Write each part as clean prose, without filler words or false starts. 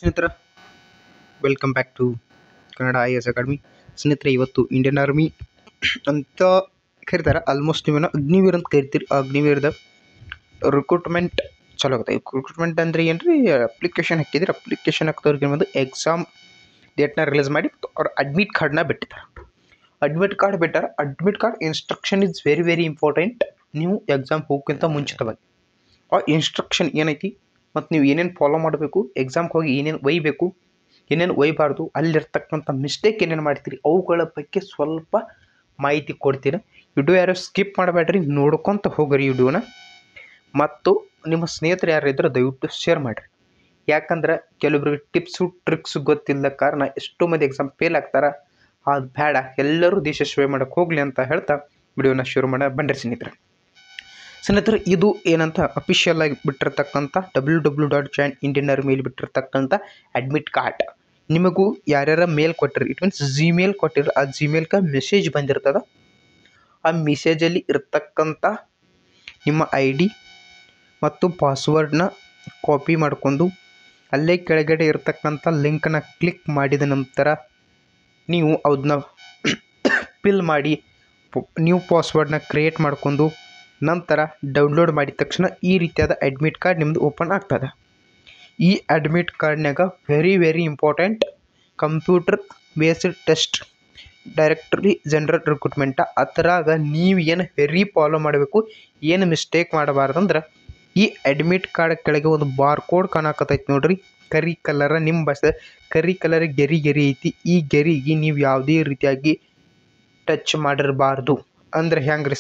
ಸ್ನೇಹಿತರ welcome back to Kannada IAS academy. ಸ್ನೇಹಿತರೆ, ಇವತ್ತು ಇಂಡಿಯನ್ ಆರ್ಮಿ ಅಂತ ಕರೀತಾರೆ, ಆಲ್ಮೋಸ್ಟ್ ನೀವೇನೋ ಅಗ್ನಿವೀರ್ ಅಂತ ಕರಿತೀರಿ. ಆ ಅಗ್ನಿವೀರದ ರಿಕ್ರೂಟ್ಮೆಂಟ್ ಚಲೋ ಆಗುತ್ತೆ. ರಿಕ್ರೂಟ್ಮೆಂಟ್ ಅಂದರೆ ಏನು ರೀ, ಅಪ್ಲಿಕೇಶನ್ ಹಾಕಿದ್ರೆ ಅಪ್ಲಿಕೇಶನ್ ಹಾಕಿದವ್ರಿಗೆ ಒಂದು ಎಕ್ಸಾಮ್ ಡೇಟ್ನ ರಿಲೀಸ್ ಮಾಡಿ ಅವ್ರ ಅಡ್ಮಿಟ್ ಕಾರ್ಡ್ನ ಬಿಟ್ಟಿದ್ದಾರೆ. Admit card instruction is very very important. ನೀವು ಎಕ್ಸಾಮ್ ಹೋಗೋಕ್ಕಿಂತ ಮುಂಚಿತವಾಗಿ ಆ ಇನ್ಸ್ಟ್ರಕ್ಷನ್ ಏನೈತಿ ಮತ್ತು ನೀವು ಏನೇನು ಫಾಲೋ ಮಾಡಬೇಕು, ಎಕ್ಸಾಮ್ಗೆ ಹೋಗಿ ಏನೇನು ಒಯ್ಯಬೇಕು, ಏನೇನು ಒಯ್ಯಬಾರ್ದು, ಅಲ್ಲಿರ್ತಕ್ಕಂಥ ಮಿಸ್ಟೇಕ್ ಏನೇನು ಮಾಡ್ತೀರಿ ಅವುಗಳ ಬಗ್ಗೆ ಸ್ವಲ್ಪ ಮಾಹಿತಿ ಕೊಡ್ತೀನಿ. ವಿಡಿಯೋ ಯಾರು ಸ್ಕಿಪ್ ಮಾಡಬೇಡ್ರಿ, ನೋಡ್ಕೊತ ಹೋಗ್ರಿ ವಿಡಿಯೋನ. ಮತ್ತು ನಿಮ್ಮ ಸ್ನೇಹಿತರು ಯಾರಿದ್ರೆ ದಯವಿಟ್ಟು ಶೇರ್ ಮಾಡಿರಿ. ಯಾಕಂದ್ರೆ ಕೆಲವೊಬ್ರಿಗೆ ಟಿಪ್ಸು ಟ್ರಿಕ್ಸು ಗೊತ್ತಿಲ್ಲದ ಕಾರಣ ಎಷ್ಟೋ ಮಂದಿ ಎಕ್ಸಾಮ್ ಫೇಲ್ ಆಗ್ತಾರೆ. ಅದು ಬೇಡ, ಎಲ್ಲರೂ ದೇಶ ಸೇವೆ ಮಾಡೋಕ್ಕೆ ಹೋಗಲಿ ಅಂತ ಹೇಳ್ತಾ ವಿಡಿಯೋನ ಶುರು ಬನ್ರಿ ಸ್ನೇಹಿತರೆ. ಇದು ಏನಂತ ಅಫಿಷಿಯಲ್ ಆಗಿ ಬಿಟ್ಟಿರ್ತಕ್ಕಂಥ www.joinindianarmy ಬಿಟ್ಟಿರ್ತಕ್ಕಂಥ ಅಡ್ಮಿಟ್ ಕಾರ್ಡ್. ನಿಮಗೂ ಯಾರ್ಯಾರ ಮೇಲ್ ಕೊಟ್ಟಿರಿ, ಇಟ್ ಮೀನ್ಸ್ ಜಿಮೇಲ್ ಕೊಟ್ಟಿರಿ, ಆ ಜಿಮೇಲ್ಗೆ ಮೆಸೇಜ್ ಬಂದಿರ್ತದೆ. ಆ ಮೆಸೇಜಲ್ಲಿ ಇರ್ತಕ್ಕಂಥ ನಿಮ್ಮ ID ಮತ್ತು ಪಾಸ್ವರ್ಡ್ನ ಕಾಪಿ ಮಾಡಿಕೊಂಡು ಅಲ್ಲೇ ಕೆಳಗಡೆ ಇರ್ತಕ್ಕಂಥ ಲಿಂಕನ್ನು ಕ್ಲಿಕ್ ಮಾಡಿದ ನಂತರ ನೀವು ಅದನ್ನ ಫಿಲ್ ಮಾಡಿ ನ್ಯೂ ಪಾಸ್ವರ್ಡ್ನ ಕ್ರಿಯೇಟ್ ಮಾಡ್ಕೊಂಡು ನಂತರ ಡೌನ್ಲೋಡ್ ಮಾಡಿದ ತಕ್ಷಣ ಈ ರೀತಿಯಾದ ಅಡ್ಮಿಟ್ ಕಾರ್ಡ್ ನಿಮ್ಮದು ಓಪನ್ ಆಗ್ತದೆ. ಈ ಅಡ್ಮಿಟ್ ಕಾರ್ಡ್ನಾಗ very very important computer based test directory general recruitment. ಅದರಾಗ ನೀವು ಏನು ವೆರಿ ಫಾಲೋ ಮಾಡಬೇಕು, ಏನು ಮಿಸ್ಟೇಕ್ ಮಾಡಬಾರ್ದಂದ್ರೆ ಈ ಅಡ್ಮಿಟ್ ಕಾರ್ಡ್ ಕೆಳಗೆ ಒಂದು ಬಾರ್ಕೋಡ್ ಕಾಣಕತ್ತೈತಿ ನೋಡ್ರಿ, ಕರಿ ಕಲರ, ನಿಮ್ಮ ಭಾಷೆ ಕರಿ ಕಲರ್ ಗೆರಿ ಐತಿ. ಈ ಗೆರಿಗೆ ನೀವು ಯಾವುದೇ ರೀತಿಯಾಗಿ ಟಚ್ ಮಾಡಿರಬಾರ್ದು. ಅಂದ್ರೆ ಹೆಂಗ್ರಿ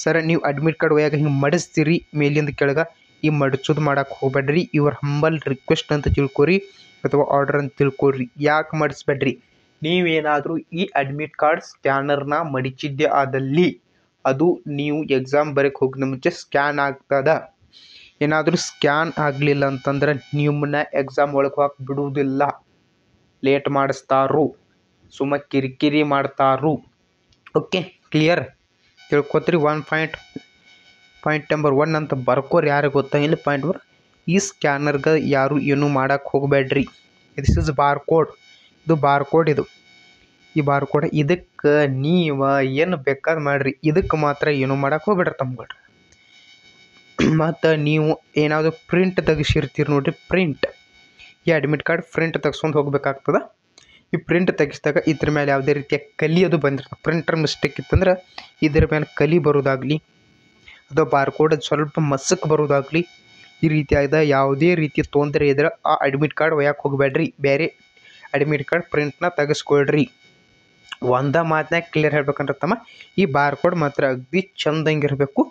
ಸರ್ ನೀವು ಅಡ್ಮಿಟ್ ಕಾರ್ಡ್ ಒಯ್ಯಾಗ ಹಿಂಗೆ ಮಡಿಸ್ತೀರಿ ಮೇಲಿಂದ ಕೆಳಗೆ, ಈ ಮಡಚೋದು ಮಾಡೋಕೆ ಹೋಗ್ಬೇಡ್ರಿ. ಇವ್ರ ಹಂಬಲ್ ರಿಕ್ವೆಸ್ಟ್ ಅಂತ ತಿಳ್ಕೊರಿ ಅಥವಾ ಆರ್ಡರ್ ಅಂತ ತಿಳ್ಕೊರಿ. ಯಾಕೆ ಮಡಿಸ್ಬೇಡ್ರಿ, ನೀವೇನಾದರೂ ಈ ಅಡ್ಮಿಟ್ ಕಾರ್ಡ್ ಸ್ಕ್ಯಾನರ್ನ ಮಡಿಚಿದ್ದೆ ಆದಲ್ಲಿ ಅದು ನೀವು ಎಕ್ಸಾಮ್ ಬರೋಕ್ಕೆ ಹೋಗಿದ ಮುಂಚೆ ಸ್ಕ್ಯಾನ್ ಆಗ್ತದ. ಏನಾದರೂ ಸ್ಕ್ಯಾನ್ ಆಗಲಿಲ್ಲ ಅಂತಂದ್ರೆ ನಿಮ್ಮನ್ನ ಎಕ್ಸಾಮ್ ಒಳಗೆ ಹೋಗಕ್ಕೆ ಬಿಡುವುದಿಲ್ಲ, ಲೇಟ್ ಮಾಡಿಸ್ತಾರು, ಸುಮ್ಮ ಕಿರಿಕಿರಿ ಮಾಡ್ತಾರು. ಓಕೆ, ಕ್ಲಿಯರ್ ತಿಳ್ಕೊತೀರಿ. ಪಾಯಿಂಟ್ ನಂಬರ್ 1 ಅಂತ ಬರ್ಕೋರಿ. ಯಾರಿಗೆ ಗೊತ್ತಾ ಇಲ್ಲ ಪಾಯಿಂಟ್ 1, ಈ ಸ್ಕ್ಯಾನರ್ಗೆ ಯಾರು ಏನು ಮಾಡೋಕ್ಕೆ ಹೋಗಬೇಡ್ರಿ. ದಿಸ್ ಇಸ್ ಬಾರ್ಕೋಡ್, ಇದು ಬಾರ್ಕೋಡ್. ಈ ಬಾರ್ಕೋಡ್ ಇದಕ್ಕೆ ನೀವು ಏನು ಬೇಕಾದ್ರೆ ಮಾಡಿರಿ, ಇದಕ್ಕೆ ಮಾತ್ರ ಏನು ಮಾಡೋಕ್ಕೆ ಹೋಗ್ಬೇಡ್ರಿ ತಮ್ಗಳ್ರಿ. ಮತ್ತು ನೀವು ಏನಾದರೂ ಪ್ರಿಂಟ್ ತೆಗಿಸಿರ್ತೀರಿ ನೋಡಿರಿ, ಪ್ರಿಂಟ್, ಈ ಅಡ್ಮಿಟ್ ಕಾರ್ಡ್ ಪ್ರಿಂಟ್ ತೆಗ್ಸ್ಕೊಂಡು ಹೋಗ್ಬೇಕಾಗ್ತದೆ. ಈ ಪ್ರಿಂಟ್ ತೆಗಿಸಿದಾಗ ಇದ್ರ ಮೇಲೆ ಯಾವುದೇ ರೀತಿಯ ಕಲಿ ಅದು ಬಂದಿರ್ತದೆ. ಪ್ರಿಂಟರ್ ಮಿಸ್ಟೇಕ್ ಇತ್ತಂದ್ರೆ ಇದ್ರ ಮೇಲೆ ಕಲಿ ಬರೋದಾಗಲಿ ಅಥವಾ ಬಾರ್ಕೋಡ್ ಸ್ವಲ್ಪ ಮಸ್ಸಕ್ಕೆ ಬರೋದಾಗಲಿ, ಈ ರೀತಿಯಾದ ಯಾವುದೇ ರೀತಿಯ ತೊಂದರೆ ಇದ್ರೆ ಆ ಅಡ್ಮಿಟ್ ಕಾರ್ಡ್ ಒಯ್ಯಕ್ಕೆ ಹೋಗಬೇಡ್ರಿ. ಬೇರೆ ಅಡ್ಮಿಟ್ ಕಾರ್ಡ್ ಪ್ರಿಂಟ್ನ ತೆಗೆಸ್ಕೊಳ್ರಿ. ಒಂದ ಮಾತನಾಗ ಕ್ಲಿಯರ್ ಹೇಳ್ಬೇಕಂದ್ರೆ ತಮ್ಮ, ಈ ಬಾರ್ಕೋಡ್ ಮಾತ್ರ ಅಗ್ದಿ ಚಂದಂಗಿರಬೇಕು,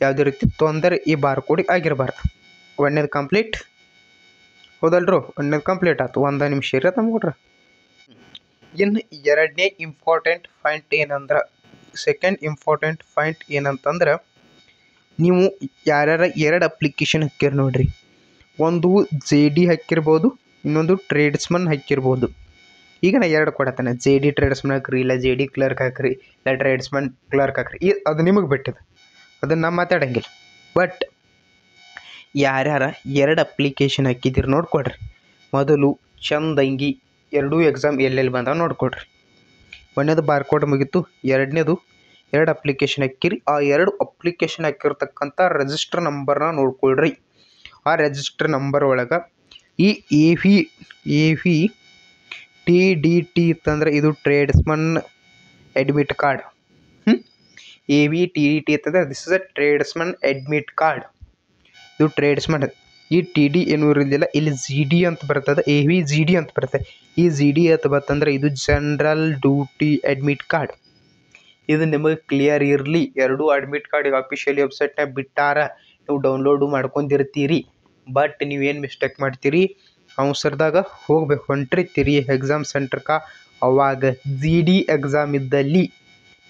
ಯಾವುದೇ ರೀತಿ ತೊಂದರೆ ಈ ಬಾರ್ಕೋಡಿಗೆ ಆಗಿರಬಾರ್ದು. ಒಂದನೇದು ಕಂಪ್ಲೀಟ್ ಹೌದಲ್ರು, ಒಂದನೇದು ಕಂಪ್ಲೀಟ್ ಆಯ್ತು. 1 ನಿಮಿಷ ಇರ ತಮ್ಗೊಡ್ರಿ. ಇನ್ನು ಎರಡನೇ ಇಂಪಾರ್ಟೆಂಟ್ ಪಾಯಿಂಟ್ ಏನಂದ್ರೆ, ಸೆಕೆಂಡ್ ಇಂಪಾರ್ಟೆಂಟ್ ಪಾಯಿಂಟ್ ಏನಂತಂದ್ರೆ, ನೀವು ಯಾರ್ಯಾರ 2 ಅಪ್ಲಿಕೇಶನ್ ಹಾಕಿರಿ ನೋಡ್ರಿ, ಒಂದು JD ಹಾಕಿರ್ಬೋದು, ಇನ್ನೊಂದು ಟ್ರೇಡ್ಸ್ಮನ್ ಹಾಕಿರ್ಬೋದು. ಈಗ ನಾ 2 ಕೊಡತ್ತಾನೆ, JD ಟ್ರೇಡ್ಸ್ಮನ್ ಹಾಕ್ರಿ, ಇಲ್ಲ JD ಕ್ಲರ್ಕ್ ಹಾಕ್ರಿ, ಇಲ್ಲ ಟ್ರೇಡ್ಸ್ಮನ್ ಕ್ಲರ್ಕ್ ಹಾಕ್ರಿ. ಅದು ನಿಮಗೆ ಬಿಟ್ಟಿದೆ, ಅದನ್ನು ನಾ ಮಾತಾಡಂಗಿಲ್ಲ. ಬಟ್ ಯಾರ್ಯಾರ 2 ಅಪ್ಲಿಕೇಶನ್ ಹಾಕಿದ್ದೀರಿ ನೋಡ್ಕೊಡ್ರಿ. ಮೊದಲು ಚಂದಂಗಿ 2 ಎಕ್ಸಾಮ್ ಎಲ್ಲೆಲ್ಲಿ ಬಂದಾವ ನೋಡ್ಕೊಡ್ರಿ. ಒಂದನೇದು ಬಾರ್ಕೋಡ್ ಮುಗಿತು, ಎರಡನೇದು 2 ಅಪ್ಲಿಕೇಶನ್ ಹಾಕಿರಿ. ಆ 2 ಅಪ್ಲಿಕೇಶನ್ ಹಾಕಿರ್ತಕ್ಕಂಥ ರಿಜಿಸ್ಟರ್ ನಂಬರ್ನ ನೋಡ್ಕೊಳ್ರಿ. ಆ ರಿಜಿಸ್ಟರ್ ನಂಬರ್ ಒಳಗೆ ಈ AV TDT ಇತ್ತಂದ್ರೆ ಇದು tradesman admit card. AV TDT ಇತ್ತಂದ್ರೆ this is a tradesman admit card. ಇದು ಟ್ರೇಡ್ಸ್ಮನ್. ಈ TD ಏನೂ ಇರೋದಿಲ್ಲ, ಇಲ್ಲಿ GD ಅಂತ ಬರ್ತದೆ, AV GD ಅಂತ ಬರ್ತದೆ. ಈ GD ಅಂತ ಬರ್ತಂದ್ರೆ ಇದು ಜನರಲ್ ಡ್ಯೂಟಿ ಅಡ್ಮಿಟ್ ಕಾರ್ಡ್. ಇದು ನಿಮಗೆ ಕ್ಲಿಯರ್ ಇರಲಿ. 2 ಅಡ್ಮಿಟ್ ಕಾರ್ಡ್ ಈಗ ಅಫಿಷಿಯಲಿ ವೆಬ್ಸೈಟ್ನಾಗ ಬಿಟ್ಟಾರ, ನೀವು ಡೌನ್ಲೋಡು ಮಾಡ್ಕೊಂಡಿರ್ತೀರಿ. ಬಟ್ ನೀವೇನು ಮಿಸ್ಟೇಕ್ ಮಾಡ್ತೀರಿ, ಅವಸರದಾಗ ಹೊಂಟಿರ್ತೀರಿ ಎಕ್ಸಾಮ್ ಸೆಂಟ್ರಕ್ಕೆ. ಅವಾಗ GD ಎಕ್ಸಾಮ್ ಇದ್ದಲ್ಲಿ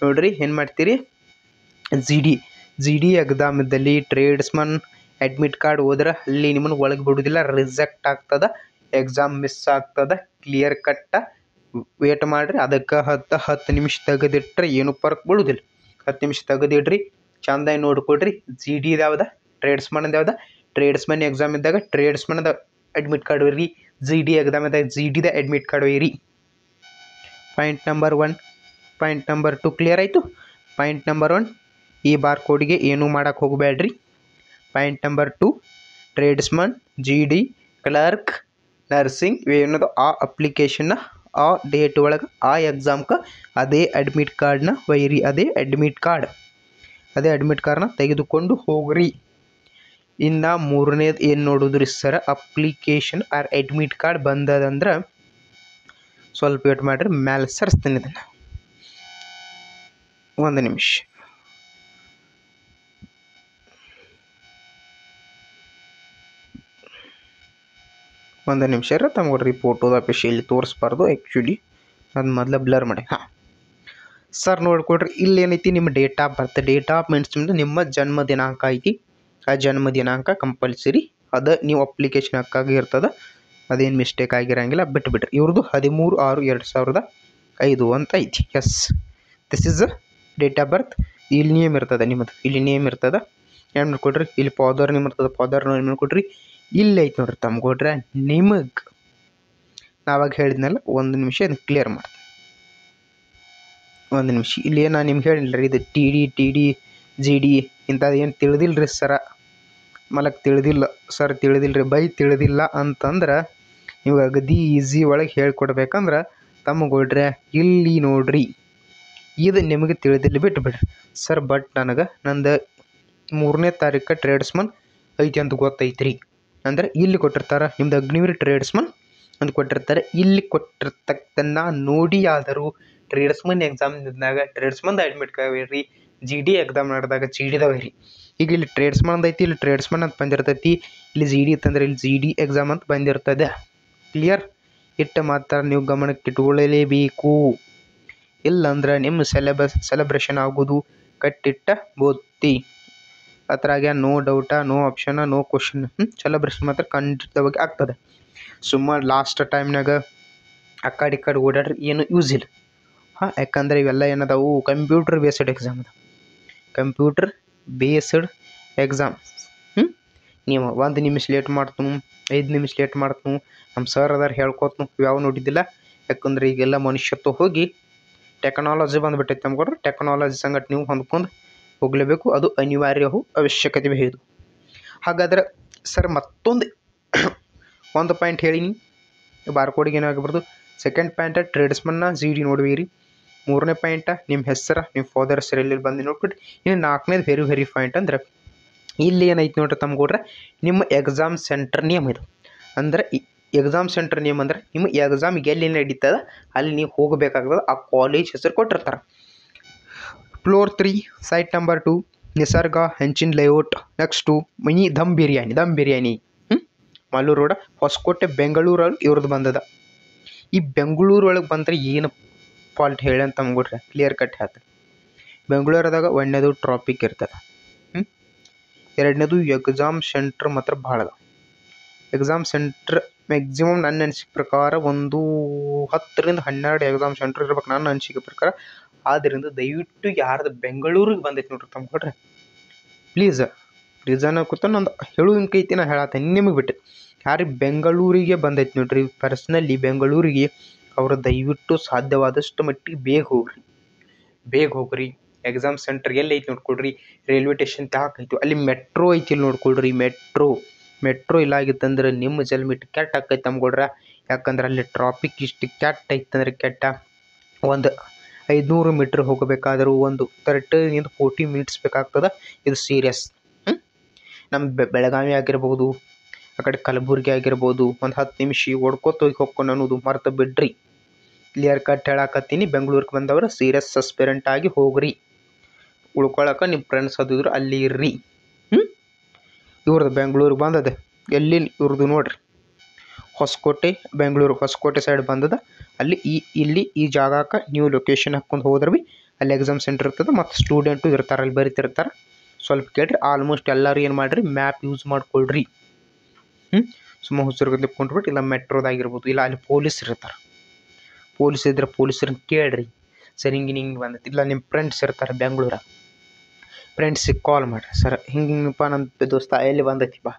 ನೋಡ್ರಿ ಏನು ಮಾಡ್ತೀರಿ, GD ಎಕ್ಸಾಮ್ ಇದ್ದಲ್ಲಿ ಟ್ರೇಡ್ಸ್ಮನ್ ಅಡ್ಮಿಟ್ ಕಾರ್ಡ್ ಹೋದ್ರೆ ಅಲ್ಲಿ ನಿಮ್ಮನ್ನು ಒಳಗೆ ಬಿಡೋದಿಲ್ಲ, ರಿಜೆಕ್ಟ್ ಆಗ್ತದೆ, ಎಕ್ಸಾಮ್ ಮಿಸ್ ಆಗ್ತದೆ. ಕ್ಲಿಯರ್ ಕಟ್ಟ ವೇಟ್ ಮಾಡಿರಿ. ಅದಕ್ಕೆ 10 ನಿಮಿಷ ತೆಗೆದಿಟ್ರೆ ಏನು ಫರ್ಕ್ ಬೀಳೋದಿಲ್ಲ. 10 ನಿಮಿಷ ತೆಗೆದಿಡ್ರಿ, ಚಂದಾಗಿ ನೋಡ್ಕೊಡ್ರಿ. GD ಯಾವ್ದು, ಟ್ರೇಡ್ಸ್ಮನ್ ಯಾವ್ದು, ಟ್ರೇಡ್ಸ್ಮನ್ ಎಕ್ಸಾಮ್ ಇದ್ದಾಗ ಟ್ರೇಡ್ಸ್ಮನ್ದ ಅಡ್ಮಿಟ್ ಕಾರ್ಡ್ ಬರ್ರಿ, ಜಿ ಡಿ ಎಕ್ಸಾಮ್ ಅದ ಜಿ ಡಿದ ಅಡ್ಮಿಟ್ ಕಾರ್ಡ್ ಒಯ್ಯಿರಿ. Point number 1. Point number 2 clear ಆಯಿತು. ಪಾಯಿಂಟ್ ನಂಬರ್ 1 ಈ ಬಾರ್ ಕೋಡ್ಗೆ ಏನೂ ಮಾಡೋಕ್ಕೆ ಹೋಗಬೇಡ್ರಿ. Point number 2 tradesman, G D, clerk, nursing ಏನದು ಆ ಅಪ್ಲಿಕೇಶನ್ನ ಆ ಡೇಟ್ ಒಳಗೆ ಆ ಎಕ್ಸಾಮ್ಗೆ ಅದೇ ಅಡ್ಮಿಟ್ ಕಾರ್ಡ್ನ ಒಯ್ಯಿರಿ. ಅದೇ ಅಡ್ಮಿಟ್ ಕಾರ್ಡ್ನ ತೆಗೆದುಕೊಂಡು ಹೋಗ್ರಿ. ಇನ್ನು ಮೂರನೇದು ಏನು ನೋಡೋದ್ರಿ sir, application or admit card ಬಂದದಂದ್ರೆ ಸ್ವಲ್ಪ ವೇಟ್ ಮಾಡಿರಿ, ಮ್ಯಾಲೆ ಸರಿಸ್ತೀನಿ ಇದನ್ನು. ಒಂದು ನಿಮಿಷ. ರೀ ತಮ್ಗೆ ಫೋಟೋದ ಇಲ್ಲಿ ತೋರಿಸ್ಬಾರ್ದು, ಆ್ಯಕ್ಚುಲಿ ಅದು ಮೊದಲು ಬ್ಲರ್ ಮಾಡಿ. ಹಾಂ ಸರ್ ನೋಡ್ಕೊಡ್ರಿ, ಇಲ್ಲೇನೈತಿ ನಿಮ್ಮ date of birth. Date of means ನಿಮ್ಮ ಜನ್ಮ ದಿನಾಂಕ ಐತಿ. ಆ ಜನ್ಮ ದಿನಾಂಕ ಕಂಪಲ್ಸರಿ ಅದು ನೀವು ಅಪ್ಲಿಕೇಶನ್ ಹಾಕಾಗಿ ಇರ್ತದೆ. ಅದೇನು ಮಿಸ್ಟೇಕ್ ಆಗಿರಂಗಿಲ್ಲ, ಬಿಟ್ಬಿಡ್ರಿ. ಇವ್ರದ್ದು 13/6/2005 ಅಂತ ಐತಿ. Yes, this is date of birth. ಇಲ್ಲಿ ನೇಮ್ ಇರ್ತದೆ ನಿಮ್ಮದು, ಇಲ್ಲಿ ನೇಮ್ ಇರ್ತದೆ. ಏನು ಮಾಡ್ಕೊಡ್ರಿ, ಇಲ್ಲಿ ಫಾದರ್ ನೇಮ್ ಇರ್ತದೆ, ಫಾದರ್ ನೇಮ್ ಮಾಡ್ಕೊಡ್ರಿ. ಇಲ್ಲಿ ಐತೆ ನೋಡ್ರಿ ತಮ್ಗೊಡ್ರೆ ನಿಮಗೆ ನಾವಾಗ ಹೇಳಿದ್ನಲ್ಲ. ಒಂದು ನಿಮಿಷ ಅದನ್ನು ಕ್ಲಿಯರ್ ಮಾಡಿ. ಒಂದು ನಿಮಿಷ. ಇಲ್ಲಿ ನಾನು ನಿಮ್ಗೆ ಹೇಳಿಲ್ಲ ರೀ, ಇದು ಟಿ ಡಿ ಜಿ ಡಿ ಇಂಥದ್ದು ಏನು ತಿಳಿದಿಲ್ಲ ರೀ ಸರ. ಮಲಕ್ ತಿಳಿದಿಲ್ಲ ಸರ್, ತಿಳಿದಿಲ್ಲ ರೀ, ತಿಳಿದಿಲ್ಲ ಅಂತಂದ್ರೆ ನಿಮ್ಗೆ ಅಗದಿ ಈಸಿ ಒಳಗೆ ಹೇಳ್ಕೊಡ್ಬೇಕಂದ್ರೆ ತಮ್ಗೊಡ್ರೆ ಇಲ್ಲಿ ನೋಡ್ರಿ, ಇದು ನಿಮಗೆ ತಿಳಿದಿಲ್ಲ ಬಿಟ್ಬಿಡ್ರಿ ಸರ್. ಬಟ್ ನನಗೆ ನಂದು 3ನೇ ತಾರೀಕು ಟ್ರೇಡ್ಸ್ಮನ್ ಐತಿ ಅಂತ ಗೊತ್ತೈತ್ರಿ. ಅಂದರೆ ಇಲ್ಲಿ ಕೊಟ್ಟಿರ್ತಾರೆ ನಿಮ್ದು ಅಗ್ನಿವೀರ್ ಟ್ರೇಡ್ಸ್ಮನ್ ಅಂತ ಕೊಟ್ಟಿರ್ತಾರೆ. ಇಲ್ಲಿ ಕೊಟ್ಟಿರ್ತಕ್ಕನ್ನ ನೋಡಿ ಆದರೂ ಟ್ರೇಡ್ಸ್ಮನ್ ಎಕ್ಸಾಮ್ ಇದ್ದಾಗ tradesman admit card, G D exam ನಡೆದಾಗ ಜಿ ಡಿದವ್ರಿ. ಈಗ ಇಲ್ಲಿ ಟ್ರೇಡ್ಸ್ಮನ್ ಐತಿ, ಇಲ್ಲಿ ಟ್ರೇಡ್ಸ್ಮನ್ ಅಂತ ಬಂದಿರ್ತೈತಿ. ಇಲ್ಲಿ ಜಿ ಡಿ ಇತ್ತಂದ್ರೆ ಇಲ್ಲಿ ಜಿ ಡಿ ಎಕ್ಸಾಮ್ ಅಂತ ಬಂದಿರ್ತದೆ. ಕ್ಲಿಯರ್ ಇಟ್ಟು ಮಾತ್ರ ನೀವು ಗಮನಕ್ಕೆ ಇಟ್ಕೊಳ್ಳಲೇಬೇಕು. ಇಲ್ಲಂದ್ರೆ ನಿಮ್ಮ ಸೆಲೆಬ್ರೇಷನ್ ಆಗೋದು ಕಟ್ಟಿಟ್ಟ ಬೋತಿ. ಅದ್ರಾಗ no doubt, no option, no question. Celebration ಮಾತ್ರ ಖಂಡಿತವಾಗಿ ಆಗ್ತದೆ. ಸುಮ್ಮನೆ ಲಾಸ್ಟ್ ಟೈಮ್ನಾಗ ಆ ಕಡೆ ಈ ಕಡೆ ಓಡಾಡ್ರಿ ಏನು ಯೂಸ್ ಇಲ್ಲ. ಹಾಂ, ಯಾಕಂದರೆ ಇವೆಲ್ಲ ಏನದಾವು ಕಂಪ್ಯೂಟರ್ ಬೇಸ್ಡ್ ಎಕ್ಸಾಮ್ ಅದ. Computer based exam. ನೀವು 1 ನಿಮಿಷ ಲೇಟ್ ಮಾಡ್ತನು, 5 ನಿಮಿಷ ಲೇಟ್ ಮಾಡ್ತನು, ನಮ್ಮ ಸರ್ ಅದಾರು ಹೇಳ್ಕೊತನು, ಯಾವ ನೋಡಿದ್ದಿಲ್ಲ. ಯಾಕಂದ್ರೆ ಈಗೆಲ್ಲ ಮನುಷ್ಯತ್ವ ಹೋಗಿ ಟೆಕ್ನಾಲಜಿ ಬಂದುಬಿಟ್ಟೈತೆ ನಮ್ಗೊಡ್ರೆ. ಟೆಕ್ನಾಲಜಿ ಸಂಗಟ ನೀವು ಹೊಂದ್ಕೊಂಡು ಹೋಗಲೇಬೇಕು. ಅದು ಅನಿವಾರ್ಯ, ಅವಶ್ಯಕತೆ ಇದು. ಹಾಗಾದ್ರೆ ಸರ್ ಮತ್ತೊಂದು ಒಂದು ಪಾಯಿಂಟ್ ಹೇಳೀನಿ, ಬಾರ್ಕೋಡಿಗೆ ಏನಾಗಬಾರ್ದು. ಸೆಕೆಂಡ್ ಪಾಯಿಂಟ ಟ್ರೇಡ್ಸ್ಮನ್ನ ಜಿ ಡಿ ನೋಡ್ಬೇರಿ. 3ನೇ ಪಾಯಿಂಟ ನಿಮ್ಮ ಹೆಸರು, ನಿಮ್ಮ ಫಾದರ್ ಹೆಸರು ಎಲ್ಲಿ ಬಂದು ನೋಡ್ಬಿಟ್ಟು. ಇನ್ನು 4ನೇದು ವೆರಿ ಪಾಯಿಂಟ್ ಅಂದ್ರೆ ಇಲ್ಲಿ ಏನೈತೆ ನೋಡ್ರಿ ತಮ್ಗೊಡ್ರೆ, ನಿಮ್ಮ ಎಕ್ಸಾಮ್ ಸೆಂಟರ್ ನೇಮ್ ಇದು. ಅಂದರೆ ಎಕ್ಸಾಮ್ ಸೆಂಟರ್ ನೇಮ್ ಅಂದ್ರೆ ನಿಮ್ಮ ಎಕ್ಸಾಮ್ ಎಲ್ಲಿ ನಡೀತದೆ ಅಲ್ಲಿ ನೀವು ಹೋಗಬೇಕಾಗ್ತದೆ. ಆ ಕಾಲೇಜ್ ಹೆಸರು ಕೊಟ್ಟಿರ್ತಾರೆ. ಫ್ಲೋರ್ 3, ಸೈಟ್ ನಂಬರ್ 2, ನಿಸರ್ಗ ಹೆಂಚಿನ್ layout, next mini dum biryani. Malur road, Hosakote, ಬೆಂಗಳೂರಲ್ಲಿ ಇವ್ರದ್ದು ಬಂದದ. ಈ ಬೆಂಗಳೂರೊಳಗೆ ಬಂದರೆ ಏನು ಫಾಲ್ಟ್ ಹೇಳಿ ಅಂತ ತಮ್ಗೊಡ್ರೆ ಕ್ಲಿಯರ್ ಕಟ್ ಹೇಳ್ತಾರೆ. ಬೆಂಗಳೂರದಾಗ 1ನೇದು ಟ್ರಾಫಿಕ್ ಇರ್ತದೆ. 2ನೇದು ಎಕ್ಸಾಮ್ ಸೆಂಟ್ರ್ ಮಾತ್ರ ಭಾಳ ಅದ. ಎಕ್ಸಾಮ್ ಸೆಂಟ್ರ್ ಮ್ಯಾಕ್ಸಿಮಮ್ ನನ್ನ ಅನಿಸಿಕೆ ಪ್ರಕಾರ ಒಂದು 10ರಿಂದ 12 ಎಕ್ಸಾಮ್ ಸೆಂಟ್ರ್ ಇರ್ಬೇಕು ನನ್ನ ಅನಿಸಿಕೆ ಪ್ರಕಾರ. ಆದ್ದರಿಂದ ದಯವಿಟ್ಟು ಯಾರ್ದು ಬೆಂಗಳೂರಿಗೆ ಬಂದೈತೆ ನೋಡ್ರಿ ತಮ್ಗೊಡ್ರೆ, ಪ್ಲೀಸ್ ರೀಸನ್ ಕೂತ ನಂದು ಹೇಳೋದಕ್ಕೈತಿ, ನಾ ಹೇಳತ್ತೇನೆ ನಿಮಗೆ ಬಿಟ್ಟು. ಯಾರಿಗೆ ಬೆಂಗಳೂರಿಗೆ ಬಂದೈತೆ ನೋಡ್ರಿ, ಪರ್ಸ್ನಲಿ ಬೆಂಗಳೂರಿಗೆ ಅವರು ದಯವಿಟ್ಟು ಸಾಧ್ಯವಾದಷ್ಟು ಮಟ್ಟಿಗೆ ಬೇಗ ಹೋಗ್ರಿ. ಎಕ್ಸಾಮ್ ಸೆಂಟರ್ ಎಲ್ಲಿ ಐತಿ ನೋಡ್ಕೊಳ್ರಿ. ರೈಲ್ವೆ ಸ್ಟೇಷನ್ ತಾಕೈತಿ, ಅಲ್ಲಿ ಮೆಟ್ರೋ ಐತಿ, ಇಲ್ಲಿ ನೋಡ್ಕೊಳ್ರಿ. ಮೆಟ್ರೋ ಇಲ್ಲ ಆಗಿತ್ತಂದ್ರೆ ನಿಮ್ಮ ಜಲ್ಮಿಟ್ಟು ಕೆಟ್ಟ ಆಕೈತೆ ತಮ್ಗೊಡ್ರೆ. ಯಾಕಂದ್ರೆ ಅಲ್ಲಿ ಟ್ರಾಫಿಕ್ ಇಷ್ಟು ಕೆಟ್ಟ ಐತಂದ್ರೆ ಕೆಟ್ಟ. ಒಂದು 500 ಮೀಟ್ರ್ ಹೋಗಬೇಕಾದ್ರೂ ಒಂದು 30 to 40 minutes ಬೇಕಾಗ್ತದೆ. ಇದು ಸೀರಿಯಸ್. ನಮ್ಮ ಬೆಳಗಾವಿ ಆಗಿರ್ಬೋದು, ಆ ಕಡೆ ಕಲಬುರ್ಗಿ ಆಗಿರ್ಬೋದು, ಒಂದು 10 ನಿಮಿಷ ಓಡ್ಕೋತ ಹೋಗ್ಕೊಂಡು ಅನ್ನೋದು ಮರ್ತು ಬಿಡ್ರಿ. ಕ್ಲಿಯರ್ ಕಟ್ ಹೇಳಾಕತ್ತೀನಿ. ಬೆಂಗಳೂರಿಗೆ ಬಂದವರು ಸೀರಿಯಸ್ ಸಸ್ಪೆರೆಂಟ್ ಆಗಿ ಹೋಗ್ರಿ. ಉಳ್ಕೊಳಕ್ಕೆ ನಿಮ್ಮ ಫ್ರೆಂಡ್ಸ್ ಅದಿದ್ರು ಅಲ್ಲಿ ಇರ್ರಿ. ಇವ್ರದ್ದು ಬೆಂಗಳೂರಿಗೆ ಬಂದದೆ ಎಲ್ಲಿ ಇವ್ರದ್ದು ನೋಡ್ರಿ, ಹೊಸಕೋಟೆ, ಬೆಂಗಳೂರು ಹೊಸಕೋಟೆ ಸೈಡ್ ಬಂದದ. ಅಲ್ಲಿ ಇಲ್ಲಿ ಈ ಜಾಗಕ್ಕೆ ನೀವು ಲೊಕೇಶನ್ ಹಾಕ್ಕೊಂಡು ಹೋದ್ರೆ ಭೀ ಅಲ್ಲಿ ಎಕ್ಸಾಮ್ ಸೆಂಟರ್ ಇರ್ತದೆ. ಮತ್ತು ಸ್ಟೂಡೆಂಟು ಇರ್ತಾರೆ, ಅಲ್ಲಿ ಬರೀತಿರ್ತಾರೆ. ಸ್ವಲ್ಪ ಕೇಳ್ರಿ. ಆಲ್ಮೋಸ್ಟ್ ಎಲ್ಲರೂ ಏನು ಮಾಡಿರಿ, ಮ್ಯಾಪ್ ಯೂಸ್ ಮಾಡ್ಕೊಳ್ರಿ. ಸುಮ್ಮ ಹುಚ್ಚರ್ಗದ್ಲಿ ಕೊಂಡ್ಬಿಟ್ಟು ಇಲ್ಲ ಮೆಟ್ರೋದಾಗಿರ್ಬೋದು, ಇಲ್ಲ ಅಲ್ಲಿ ಪೊಲೀಸ್ ಇರ್ತಾರೆ. ಪೊಲೀಸ್ ಇದ್ರೆ ಪೊಲೀಸರನ್ನ ಕೇಳ್ರಿ, ಸರ್ ಹಿಂಗೆ ಬಂದೈತಿ. ಇಲ್ಲ ನಿಮ್ಮ ಫ್ರೆಂಡ್ಸ್ ಇರ್ತಾರೆ ಬೆಂಗಳೂರಾಗ, ಫ್ರೆಂಡ್ಸಿಗೆ ಕಾಲ್ ಮಾಡಿರಿ, ಸರ್ ಹಿಂಗಪ್ಪ ನನ್ನ ದೋಸ್ತ ಎಲ್ಲಿ ಬಂದೈತಿ ಬಾ,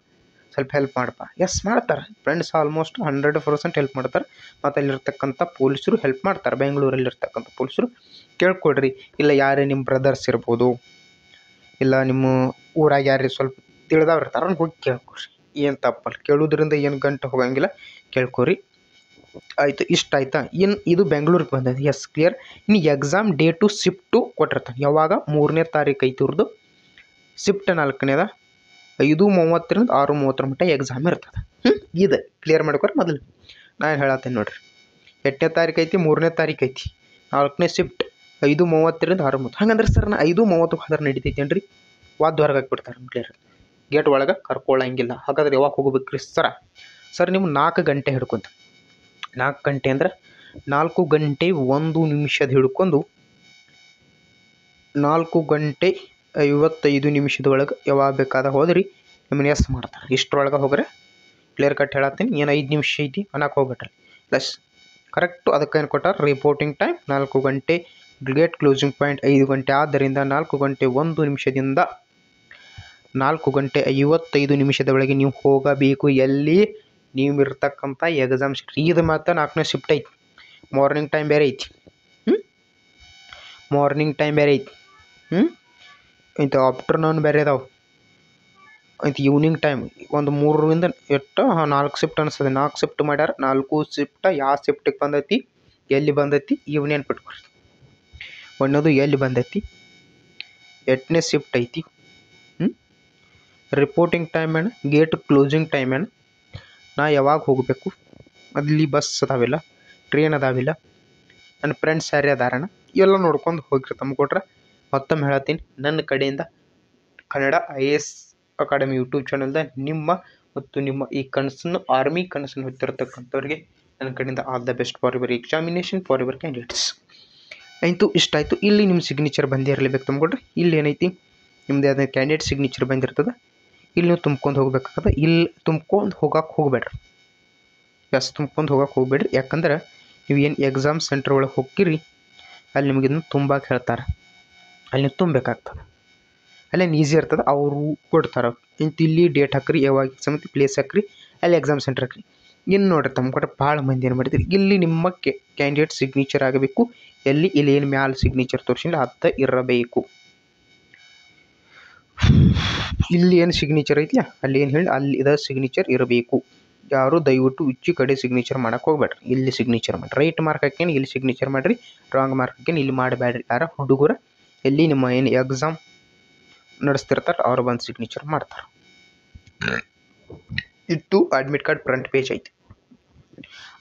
ಸ್ವಲ್ಪ ಹೆಲ್ಪ್ ಮಾಡಪ್ಪ. ಎಸ್ ಮಾಡ್ತಾರೆ ಫ್ರೆಂಡ್ಸ್, ಆಲ್ಮೋಸ್ಟ್ 100% ಹೆಲ್ಪ್ ಮಾಡ್ತಾರೆ. ಮತ್ತು ಅಲ್ಲಿರ್ತಕ್ಕಂಥ ಪೊಲೀಸರು ಹೆಲ್ಪ್ ಮಾಡ್ತಾರೆ. ಬೆಂಗಳೂರಲ್ಲಿರ್ತಕ್ಕಂಥ ಪೊಲೀಸರು ಕೇಳ್ಕೊಡ್ರಿ. ಇಲ್ಲ ಯಾರೇ ನಿಮ್ಮ ಬ್ರದರ್ಸ್ ಇರ್ಬೋದು, ಇಲ್ಲ ನಿಮ್ಮ ಊರಾಗ ಯಾರೇ ಸ್ವಲ್ಪ ತಿಳಿದವ್ರು ಇರ್ತಾರೆ, ಅವ್ರಿಗೆ ಹೋಗಿ ಕೇಳ್ಕೊಡ್ರಿ. ಏನು ತಪ್ಪಲ್ಲ, ಕೇಳೋದ್ರಿಂದ ಏನು ಗಂಟು ಹೋಗಂಗಿಲ್ಲ, ಕೇಳ್ಕೊರಿ. ಆಯಿತು, ಇಷ್ಟ ಆಯ್ತಾ. ಇನ್ನು ಇದು ಬೆಂಗಳೂರಿಗೆ ಬಂದದ್ದು. Yes clear. ಇನ್ನು ಎಕ್ಸಾಮ್ ಡೇಟು ಶಿಫ್ಟು ಕೊಟ್ಟಿರ್ತಾರೆ. ಯಾವಾಗ 3ನೇ ತಾರೀಕು ಐತಿ ಇವ್ರದ್ದು. ಶಿಫ್ಟ್ 4ನೇದ 5:30ರಿಂದ 6:30 ಮಟ್ಟ ಎಕ್ಸಾಮ್ ಇರ್ತದೆ. ಇದು ಕ್ಲಿಯರ್ ಮಾಡ್ಕೊರಿ ಮೊದಲು. ನಾನು ಹೇಳತ್ತೇನೆ ನೋಡಿರಿ. 8ನೇ ತಾರೀಕು ಐತಿ, 3ನೇ ತಾರೀಕು ಐತಿ, 4ನೇ ಶಿಫ್ಟ್ 5:30ರಿಂದ 6:30. ಹಂಗಂದ್ರೆ ಸರ್ ನಾನು 5:30 ಹೋದ್ರೆ ನಡಿತೈತೇನ್ರಿ? ವಾದ ಹೊರಗೆ ಹಾಕ್ಬಿಡ್ತಾರೆ. ಕ್ಲಿಯರ್. ಗೇಟ್ ಒಳಗೆ ಕರ್ಕೊಳ್ಳಂಗಿಲ್ಲ. ಹಾಗಾದ್ರೆ ಯಾವಾಗ ಹೋಗ್ಬೇಕ್ರಿ ಸರ್ ನೀವು 4 ಗಂಟೆ ಹಿಡ್ಕೊಂತ. 4 ಗಂಟೆ ಅಂದ್ರೆ 4 ಗಂಟೆ 1 ನಿಮಿಷದ ಹಿಡ್ಕೊಂಡು 4 ಗಂಟೆ 55 ನಿಮಿಷದೊಳಗೆ ಯಾವಾಗ ಬೇಕಾದ ಹೋದ್ರಿ ನಿಮ್ಮನ್ನ ಎಸ್ ಮಾಡ್ತಾರೆ. ಇಷ್ಟರೊಳಗೆ ಹೋಗ್ರೆ ಕ್ಲಿಯರ್ ಕಟ್ ಹೇಳತ್ತೀನಿ. ಏನು 5 ನಿಮಿಷ ಐತಿ ಅನ್ನಕ್ಕೆ ಹೋಗ್ಬಿಟ್ರಿ. ಪ್ಲಸ್ ಕರೆಕ್ಟು ಅದಕ್ಕೆ ಏನು ಕೊಟ್ಟಾರೆ, ರಿಪೋರ್ಟಿಂಗ್ ಟೈಮ್ 4 ಗಂಟೆ, ಗೇಟ್ ಕ್ಲೋಸಿಂಗ್ ಪಾಯಿಂಟ್ 5 ಗಂಟೆ. ಆದ್ದರಿಂದ 4 ಗಂಟೆ 1 ನಿಮಿಷದಿಂದ 4 ಗಂಟೆ 55 ನಿಮಿಷದ ಒಳಗೆ ನೀವು ಹೋಗಬೇಕು. ಎಲ್ಲಿ ನೀವು ಇರ್ತಕ್ಕಂಥ ಎಕ್ಸಾಮ್ ಶಿಫ್ಟ್. ಇದು ಮತ್ತು 4ನೇ ಶಿಫ್ಟ್ ಐತಿ. ಮಾರ್ನಿಂಗ್ ಟೈಮ್ ಬೇರೆ ಐತಿ. ಮಾರ್ನಿಂಗ್ ಟೈಮ್ ಬೇರೆ ಐತಿ. ಇಂಥ ಆಫ್ಟರ್ನೂನ್ ಬೇರೆ ಇದಾವೆ. ಆಯ್ತು, ಈವ್ನಿಂಗ್ ಟೈಮ್ ಒಂದು 3ರಿಂದ 4 ಶಿಫ್ಟ್ ಅನಿಸ್ತದೆ. 4 ಶಿಫ್ಟ್ ಮಾಡ್ಯಾರ. 4 ಶಿಫ್ಟ್ ಯಾವ ಶಿಫ್ಟಿಗೆ ಬಂದೈತಿ, ಎಲ್ಲಿ ಬಂದೈತಿ, ಇವು ನೆನ್ಪಿಟ್ಕೊರಿ. ಒಂದದು ಎಲ್ಲಿ ಬಂದೈತಿ, 8ನೇ ಶಿಫ್ಟ್ ಐತಿ. ರಿಪೋರ್ಟಿಂಗ್ ಟೈಮ್ ಏನು, ಗೇಟ್ ಕ್ಲೋಸಿಂಗ್ ಟೈಮ್ ಏನು, ನಾ ಯಾವಾಗ ಹೋಗಬೇಕು, ಅಲ್ಲಿ ಬಸ್ ಅದಾವಿಲ್ಲ, ಟ್ರೈನ್ ಅದಾವಿಲ್ಲ, ನನ್ನ ಫ್ರೆಂಡ್ಸ್ ಯಾರೇ ಅದಾರಣ, ಇವೆಲ್ಲ ನೋಡ್ಕೊಂಡು ಹೋಗಿರಿ. ತಮ್ಮ ಕೊಟ್ರೆ ಮತ್ತೊಮ್ಮೆ ಹೇಳತ್ತೀನಿ, ನನ್ನ ಕಡೆಯಿಂದ ಕನ್ನಡ IAS ಅಕಾಡೆಮಿ ಯೂಟ್ಯೂಬ್ ಚಾನಲ್ದ ನಿಮ್ಮ ಮತ್ತು ನಿಮ್ಮ ಈ ಕನಸನ್ನು, ಆರ್ಮಿ ಕನಸನ್ನು ಹೊತ್ತಿರತಕ್ಕಂಥವ್ರಿಗೆ ನನ್ನ ಕಡೆಯಿಂದ all the best for your examination, for your candidates. ಆಯಿತು, ಇಷ್ಟ ಆಯಿತು. ಇಲ್ಲಿ ನಿಮ್ಮ ಸಿಗ್ನೇಚರ್ ಬಂದೇ ಇರಲೇಬೇಕು. ತುಂಬಿಕೊಡ್ರಿ. ಇಲ್ಲಿ ಏನೈತಿ, ನಿಮ್ದು ಯಾವುದೇ ಕ್ಯಾಂಡಿಡೇಟ್ ಸಿಗ್ನೇಚರ್ ಬಂದಿರ್ತದೆ. ಇಲ್ಲಿ ನೀವು ತುಂಬ್ಕೊಂಡು ಹೋಗ್ಬೇಕಾಗತ್ತೆ. ಇಲ್ಲಿ ತುಂಬ್ಕೊಂಡು ಹೋಗಬೇಡ್ರಿ. ಎಸ್, ತುಂಬ್ಕೊಂಡು ಹೋಗಬೇಡ್ರಿ. ಯಾಕಂದ್ರೆ ನೀವು ಏನು ಎಕ್ಸಾಮ್ ಸೆಂಟರ್ ಒಳಗೆ ಹೋಗ್ತೀರಿ, ಅಲ್ಲಿ ನಿಮಗೆ ಇದನ್ನು ತುಂಬಾಕೆ ಹೇಳ್ತಾರೆ. ಅಲ್ಲಿ ನೀವು ತುಂಬಬೇಕಾಗ್ತದೆ. ಅಲ್ಲೇನು ಈಸಿ ಇರ್ತದೆ, ಅವರು ಕೊಡ್ತಾರೆ. ಇಂತ ಇಲ್ಲಿ ಡೇಟ್ ಹಾಕ್ರಿ, ಯಾವಾಗ ಎಕ್ಸಾಮ್ ಐತಿ, ಪ್ಲೇಸ್ ಹಾಕ್ರಿ, ಅಲ್ಲಿ ಎಕ್ಸಾಮ್ ಸೆಂಟರ್ ಹಾಕ್ರಿ. ಇನ್ನು ನೋಡ್ರಿ ತಮ್ಮ ಕೊಟ್ಟರೆ ಭಾಳ ಮಂದಿ ಏನು ಮಾಡ್ತೀರಿ, ಇಲ್ಲಿ ನಿಮ್ಮ ಕ್ಯಾಂಡಿಡೇಟ್ ಸಿಗ್ನೇಚರ್ ಆಗಬೇಕು. ಇಲ್ಲಿ ಏನು ಮ್ಯಾಲೆ ಸಿಗ್ನೇಚರ್ ತೋರಿಸಿಲ್ಲ ಅತ್ತ ಇರಬೇಕು. ಇಲ್ಲಿ ಏನು ಸಿಗ್ನೇಚರ್ ಐತಿಲ್ಲ, ಅಲ್ಲಿ ಏನು ಹೇಳಿ ಅಲ್ಲಿ ಇದ ಸಿಗ್ನೇಚರ್ ಇರಬೇಕು. ಯಾರು ದಯವಿಟ್ಟು ಈಚೆ ಕಡೆ ಸಿಗ್ನೇಚರ್ ಮಾಡಕ್ಕೆ ಹೋಗ್ಬೇಡ್ರಿ. ಇಲ್ಲಿ ಸಿಗ್ನೇಚರ್ ಮಾಡಿರಿ. ರೈಟ್ ಮಾರ್ಕ್ ಹಾಕೇನು ಇಲ್ಲಿ ಸಿಗ್ನೇಚರ್ ಮಾಡಿರಿ, ರಾಂಗ್ ಮಾರ್ಕ್ ಹಾಕೇನು ಇಲ್ಲಿ ಮಾಡಬೇಡ್ರಿ. ಯಾರ ಹುಡುಗರ ಎಲ್ಲಿ ನಿಮ್ಮ ಏನು ಎಕ್ಸಾಮ್ ನಡೆಸ್ತಿರ್ತಾರೆ ಅವ್ರು ಬಂದು ಸಿಗ್ನೇಚರ್ ಮಾಡ್ತಾರೆ. ಇಟ್ಟು ಅಡ್ಮಿಟ್ ಕಾರ್ಡ್ ಫ್ರಂಟ್ ಪೇಜ್ ಐತಿ.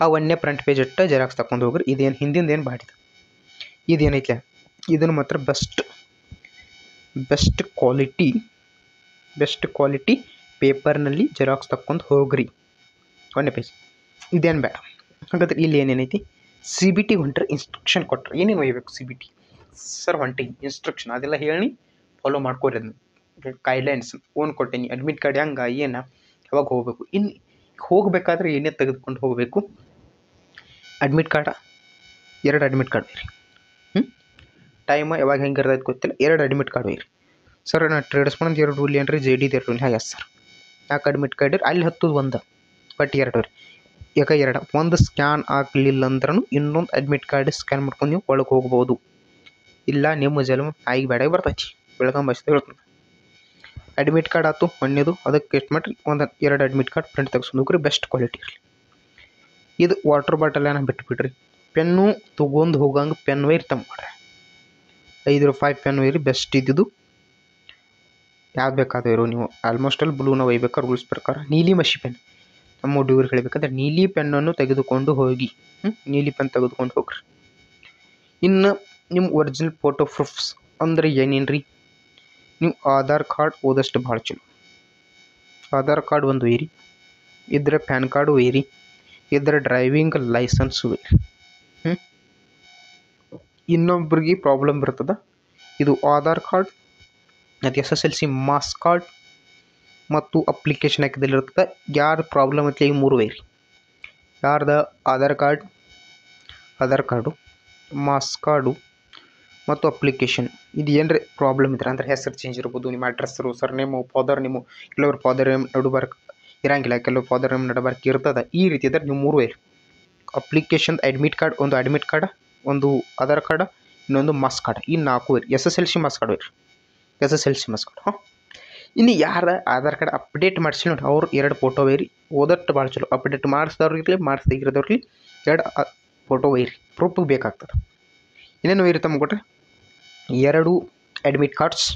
ಆ ಒಂದೇ ಫ್ರಂಟ್ ಪೇಜ್ ಇಟ್ಟು ಜೆರಾಕ್ಸ್ ತಗೊಂಡು ಹೋಗ್ರಿ. ಇದೇನು ಹಿಂದಿಂದ ಏನು ಬಾಡಿದೆ, ಇದೇನೈತೆ ಇದನ್ನು ಮಾತ್ರ ಬೆಸ್ಟ್ ಕ್ವಾಲಿಟಿ ಪೇಪರ್ನಲ್ಲಿ ಜೆರಾಕ್ಸ್ ತಗೊಂಡು ಹೋಗ್ರಿ. ಒಂದೇ ಪೇಜ್. ಇದೇನು ಬೇಡ. ಹಾಗಾದ್ರೆ ಇಲ್ಲಿ ಏನೇನೈತಿ, CBT ಹೊಂಟ್ರೆ ಇನ್ಸ್ಟ್ರಕ್ಷನ್ ಕೊಟ್ಟರೆ ಏನೇನು ಒಯ್ಯಬೇಕು. CBT ಸರ್ ಹೊಂಟಿ ಇನ್ಸ್ಟ್ರಕ್ಷನ್ ಅದೆಲ್ಲ ಹೇಳಿ ಫಾಲೋ ಮಾಡ್ಕೊರಿ. ಅದನ್ನು ಗೈಡ್ಲೈನ್ಸ್ ಓನ್ ಕೊಟ್ಟೇನಿ. ಅಡ್ಮಿಟ್ ಕಾರ್ಡ್ ಹೆಂಗೆ ಏನು ಯಾವಾಗ ಹೋಗಬೇಕು. ಇನ್ನು ಹೋಗಬೇಕಾದ್ರೆ ಏನೇ ತೆಗೆದುಕೊಂಡು ಹೋಗಬೇಕು. ಅಡ್ಮಿಟ್ ಕಾರ್ಡ 2 ಅಡ್ಮಿಟ್ ಕಾರ್ಡ್ ಒಯ್ಯಿರಿ. ಟೈಮ್ ಯಾವಾಗ ಹೆಂಗೆ ಇರ್ತೈತೆ ಗೊತ್ತಿಲ್ಲ, 2 ಅಡ್ಮಿಟ್ ಕಾರ್ಡ್ ಒಯ್ಯಿರಿ. ಸರ್ ನಾನು ಟ್ರೇಡ್ಸ್ ಮಾಡೋದು 2 ರೂಲ್ ಏನ್ರಿ, JD 2 ರೂಲ್. ಹಾಂ ಎಸ್ ಸರ್. 4 ಅಡ್ಮಿಟ್ ಕಾರ್ಡ್ ಇರಿ. ಅಲ್ಲಿ ಹತ್ತದು ಒಂದು ಬಟ್ 2 ರೀ. ಯಾಕ 2 ಒಂದು ಸ್ಕ್ಯಾನ್ ಆಗಲಿಲ್ಲ ಅಂದ್ರೂ ಇನ್ನೊಂದು ಅಡ್ಮಿಟ್ ಕಾರ್ಡ್ ಸ್ಕ್ಯಾನ್ ಮಾಡ್ಕೊಂಡು ನೀವು ಒಳಗೆ ಹೋಗ್ಬೋದು. ಇಲ್ಲ ನಿಮ್ಮ ಜನ್ಮ ಆಗಿ ಬೇಡ ಬರ್ತೈತಿ. ಬೆಳಗ್ಗೆ ಬಸ್ತು ಹೇಳ್ತೀನಿ. ಅಡ್ಮಿಟ್ ಕಾರ್ಡ್ ಆಯ್ತು ಒಂದೇದು. ಅದಕ್ಕೆ ಎಷ್ಟು ಮಾಡಿರಿ, 2 ಅಡ್ಮಿಟ್ ಕಾರ್ಡ್ ಪ್ರಿಂಟ್ ತೆಗೆಸ್ಕೊಂಡು ಹೋಗ್ರಿ. ಬೆಸ್ಟ್ ಕ್ವಾಲಿಟಿ ಇರಲಿ. ಇದು ವಾಟರ್ ಬಾಟಲ್ ಏನೋ ಬಿಟ್ಬಿಡ್ರಿ. ಪೆನ್ನು ತೊಗೊಂಡು ಹೋಗಂಗೆ ಪೆನ್ ಒಯ್ಯಿರಿ. ತಂದ್ಕೊಡ್ರಿ. 5 ರೂಪಾಯಿ ಪೆನ್ ಒಯ್ಯಿರಿ. ಬೆಸ್ಟ್ ಇದ್ದಿದ್ದು ಯಾವ್ದು ಬೇಕಾದರೂ ಇರೋ ನೀವು ಆಲ್ಮೋಸ್ಟ್ ಅಲ್ಲಿ ಬ್ಲೂನ ಒಯ್ಬೇಕಾರೆ ರೂಲ್ಸ್ ಪ್ರಕಾರ. ನೀಲಿ ಮಸಿ ಪೆನ್ ನಮ್ಮ ಹುಡುಗರು ಹೇಳಬೇಕಂದ್ರೆ ನೀಲಿ ಪೆನ್ನನ್ನು ತೆಗೆದುಕೊಂಡು ಹೋಗಿ. ನೀಲಿ ಪೆನ್ ತೆಗೆದುಕೊಂಡು ಹೋಗ್ರಿ. ಇನ್ನು ನಿಮ್ಮ ಒರಿಜಿನಲ್ ಫೋಟೋ ಪ್ರೂಫ್ಸ್ ಅಂದರೆ ಏನೇನು ರೀ, ನೀವು ಆಧಾರ್ ಕಾರ್ಡ್ ಓದಷ್ಟು ಭಾಳ ಚಲೋ. ಆಧಾರ್ ಕಾರ್ಡ್ ಒಂದು ಒಯ್ಯಿರಿ. ಇದ್ರೆ ಪ್ಯಾನ್ ಕಾರ್ಡ್ ಒಯ್ಯಿರಿ. ಇದ್ರೆ ಡ್ರೈವಿಂಗ್ ಲೈಸೆನ್ಸ್ ಒಯ್ಯಿರಿ. ಇನ್ನೊಬ್ರಿಗೆ ಪ್ರಾಬ್ಲಮ್ ಬರ್ತದೆ. ಇದು ಆಧಾರ್ ಕಾರ್ಡ್ ಮತ್ತು SSLC ಮಾಸ್ ಕಾರ್ಡ್ ಮತ್ತು ಅಪ್ಲಿಕೇಶನ್ ಹಾಕಿದಲ್ಲಿರ್ತದೆ. ಯಾರು ಪ್ರಾಬ್ಲಮ್ ಐತಿ ಈ 3 ಒಯ್ಯಿರಿ. ಯಾರ್ದು ಆಧಾರ್ ಕಾರ್ಡು, ಮಾಸ್ ಕಾರ್ಡು ಮತ್ತು ಅಪ್ಲಿಕೇಶನ್. ಇದು ಏನರ ಪ್ರಾಬ್ಲಮ್ ಇದ್ರೆ ಅಂದರೆ ಹೆಸರು ಚೇಂಜ್ ಇರ್ಬೋದು, ನಿಮ್ಮ ಅಡ್ರೆಸ್ಸರು, ಸರ್ನೇಮು, ಫಾದರ್ ನೇಮು, ಕೆಲವ್ರು ಫಾದರ್ ನೇಮ್ ನಡುಬರ್ಕ್ ಇರಂಗಿಲ್ಲ, ಕೆಲವು ಫಾದರ್ ನೇಮ್ ನಡಬಾರ್ಕೆ ಇರ್ತದೆ. ಈ ರೀತಿ ಇದ್ರೆ ನೀವು 3 ಒಯ್ಯಿರಿ. ಅಪ್ಲಿಕೇಶನ್ ಅಡ್ಮಿಟ್ ಕಾರ್ಡ್, ಒಂದು ಅಡ್ಮಿಟ್ ಕಾರ್ಡ್, ಒಂದು ಆಧಾರ್ ಕಾರ್ಡ್, ಇನ್ನೊಂದು ಮಾಸ್ ಕಾರ್ಡ್. ಈ 4 ಒಯ್ಯಿರಿ. SSLC ಮಾಸ್ ಕಾರ್ಡ್ ಒಯ್ಯಿರಿ. SSLC marks card. ಹಾಂ, ಇನ್ನು ಯಾರ ಆಧಾರ್ ಕಾರ್ಡ್ ಅಪ್ಡೇಟ್ ಮಾಡಿಸಿ ನೋಡಿ ಅವ್ರು 2 ಫೋಟೋ ಒಯ್ಯಿರಿ. ಓದಟ್ಟು ಭಾಳ ಚಲೋ. ಅಪ್ಡೇಟ್ ಮಾಡಿಸಿದವ್ರಿಗೆ ಮಾಡಿಸ್ದಿರೋದವ್ರಿಗೆ 2 ಫೋಟೋ ಒಯ್ಯಿರಿ. ಪ್ರೂಫಿಗೆ ಬೇಕಾಗ್ತದೆ. ಇನ್ನೇನು ಒಯ್ಯಿರಿ ತಮ್ಮ ಕೊಟ್ಟರೆ 2 ಅಡ್ಮಿಟ್ ಕಾರ್ಡ್ಸ್,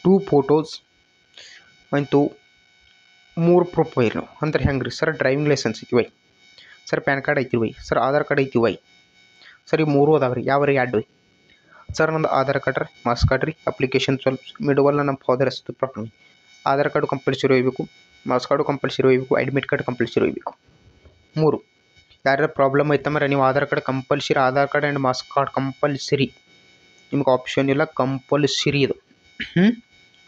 2 ಫೋಟೋಸ್ ಮತ್ತು 3 ಪ್ರೂಫ್ ಒಯ್ಯಿರಿ ನಾವು. ಅಂದ್ರೆ ಹೆಂಗೆ ರೀ ಸರ್? ಡ್ರೈವಿಂಗ್ ಲೈಸೆನ್ಸ್ ಐತಿ ಒಯ್, ಸರ್ ಪ್ಯಾನ್ ಕಾರ್ಡ್ ಐತಿ ಒಯ್, ಸರ್ ಆಧಾರ್ ಕಾರ್ಡ್ ಐತಿ ಒಯ್, ಸರ್ ಈ 3 ಅದಾವೆ ರೀ. ಯಾವ್ರಿ 2 ಒಯ್ ಸರ್? ನಂದು ಆಧಾರ್ ಕಾರ್ಡ್ ರೀ, ಮಾಸ್ ಕಾರ್ಡ್ ರೀ, ಅಪ್ಲಿಕೇಶನ್ ಸ್ವಲ್ಪ ಮಿಡವಲ್ಲ ನಮ್ಮ ಫಾದರ್ ಹೆಸರು ಪ್ರಾಬ್ಲಮ್. ಆಧಾರ್ ಕಾರ್ಡು ಕಂಪಲ್ಸರಿ ಒಯ್ಯಬೇಕು, ಮಾಸ್ ಕಾರ್ಡು ಕಂಪಲ್ಸರಿ ಒಯ್ಯಬೇಕು, ಅಡ್ಮಿಟ್ ಕಾರ್ಡ್ ಕಂಪಲ್ಸರಿ ಒಯ್ಯಬೇಕು. 3 ಯಾರ್ಯಾರು ಪ್ರಾಬ್ಲಮ್ ಐತಂದ್ರೆ ನೀವು Aadhaar card compulsory, Aadhaar card and marks card compulsory. ನಿಮ್ಗೆ ಆಪ್ಷನ್ ಇಲ್ಲ, ಕಂಪಲ್ಸರಿ ಇದು.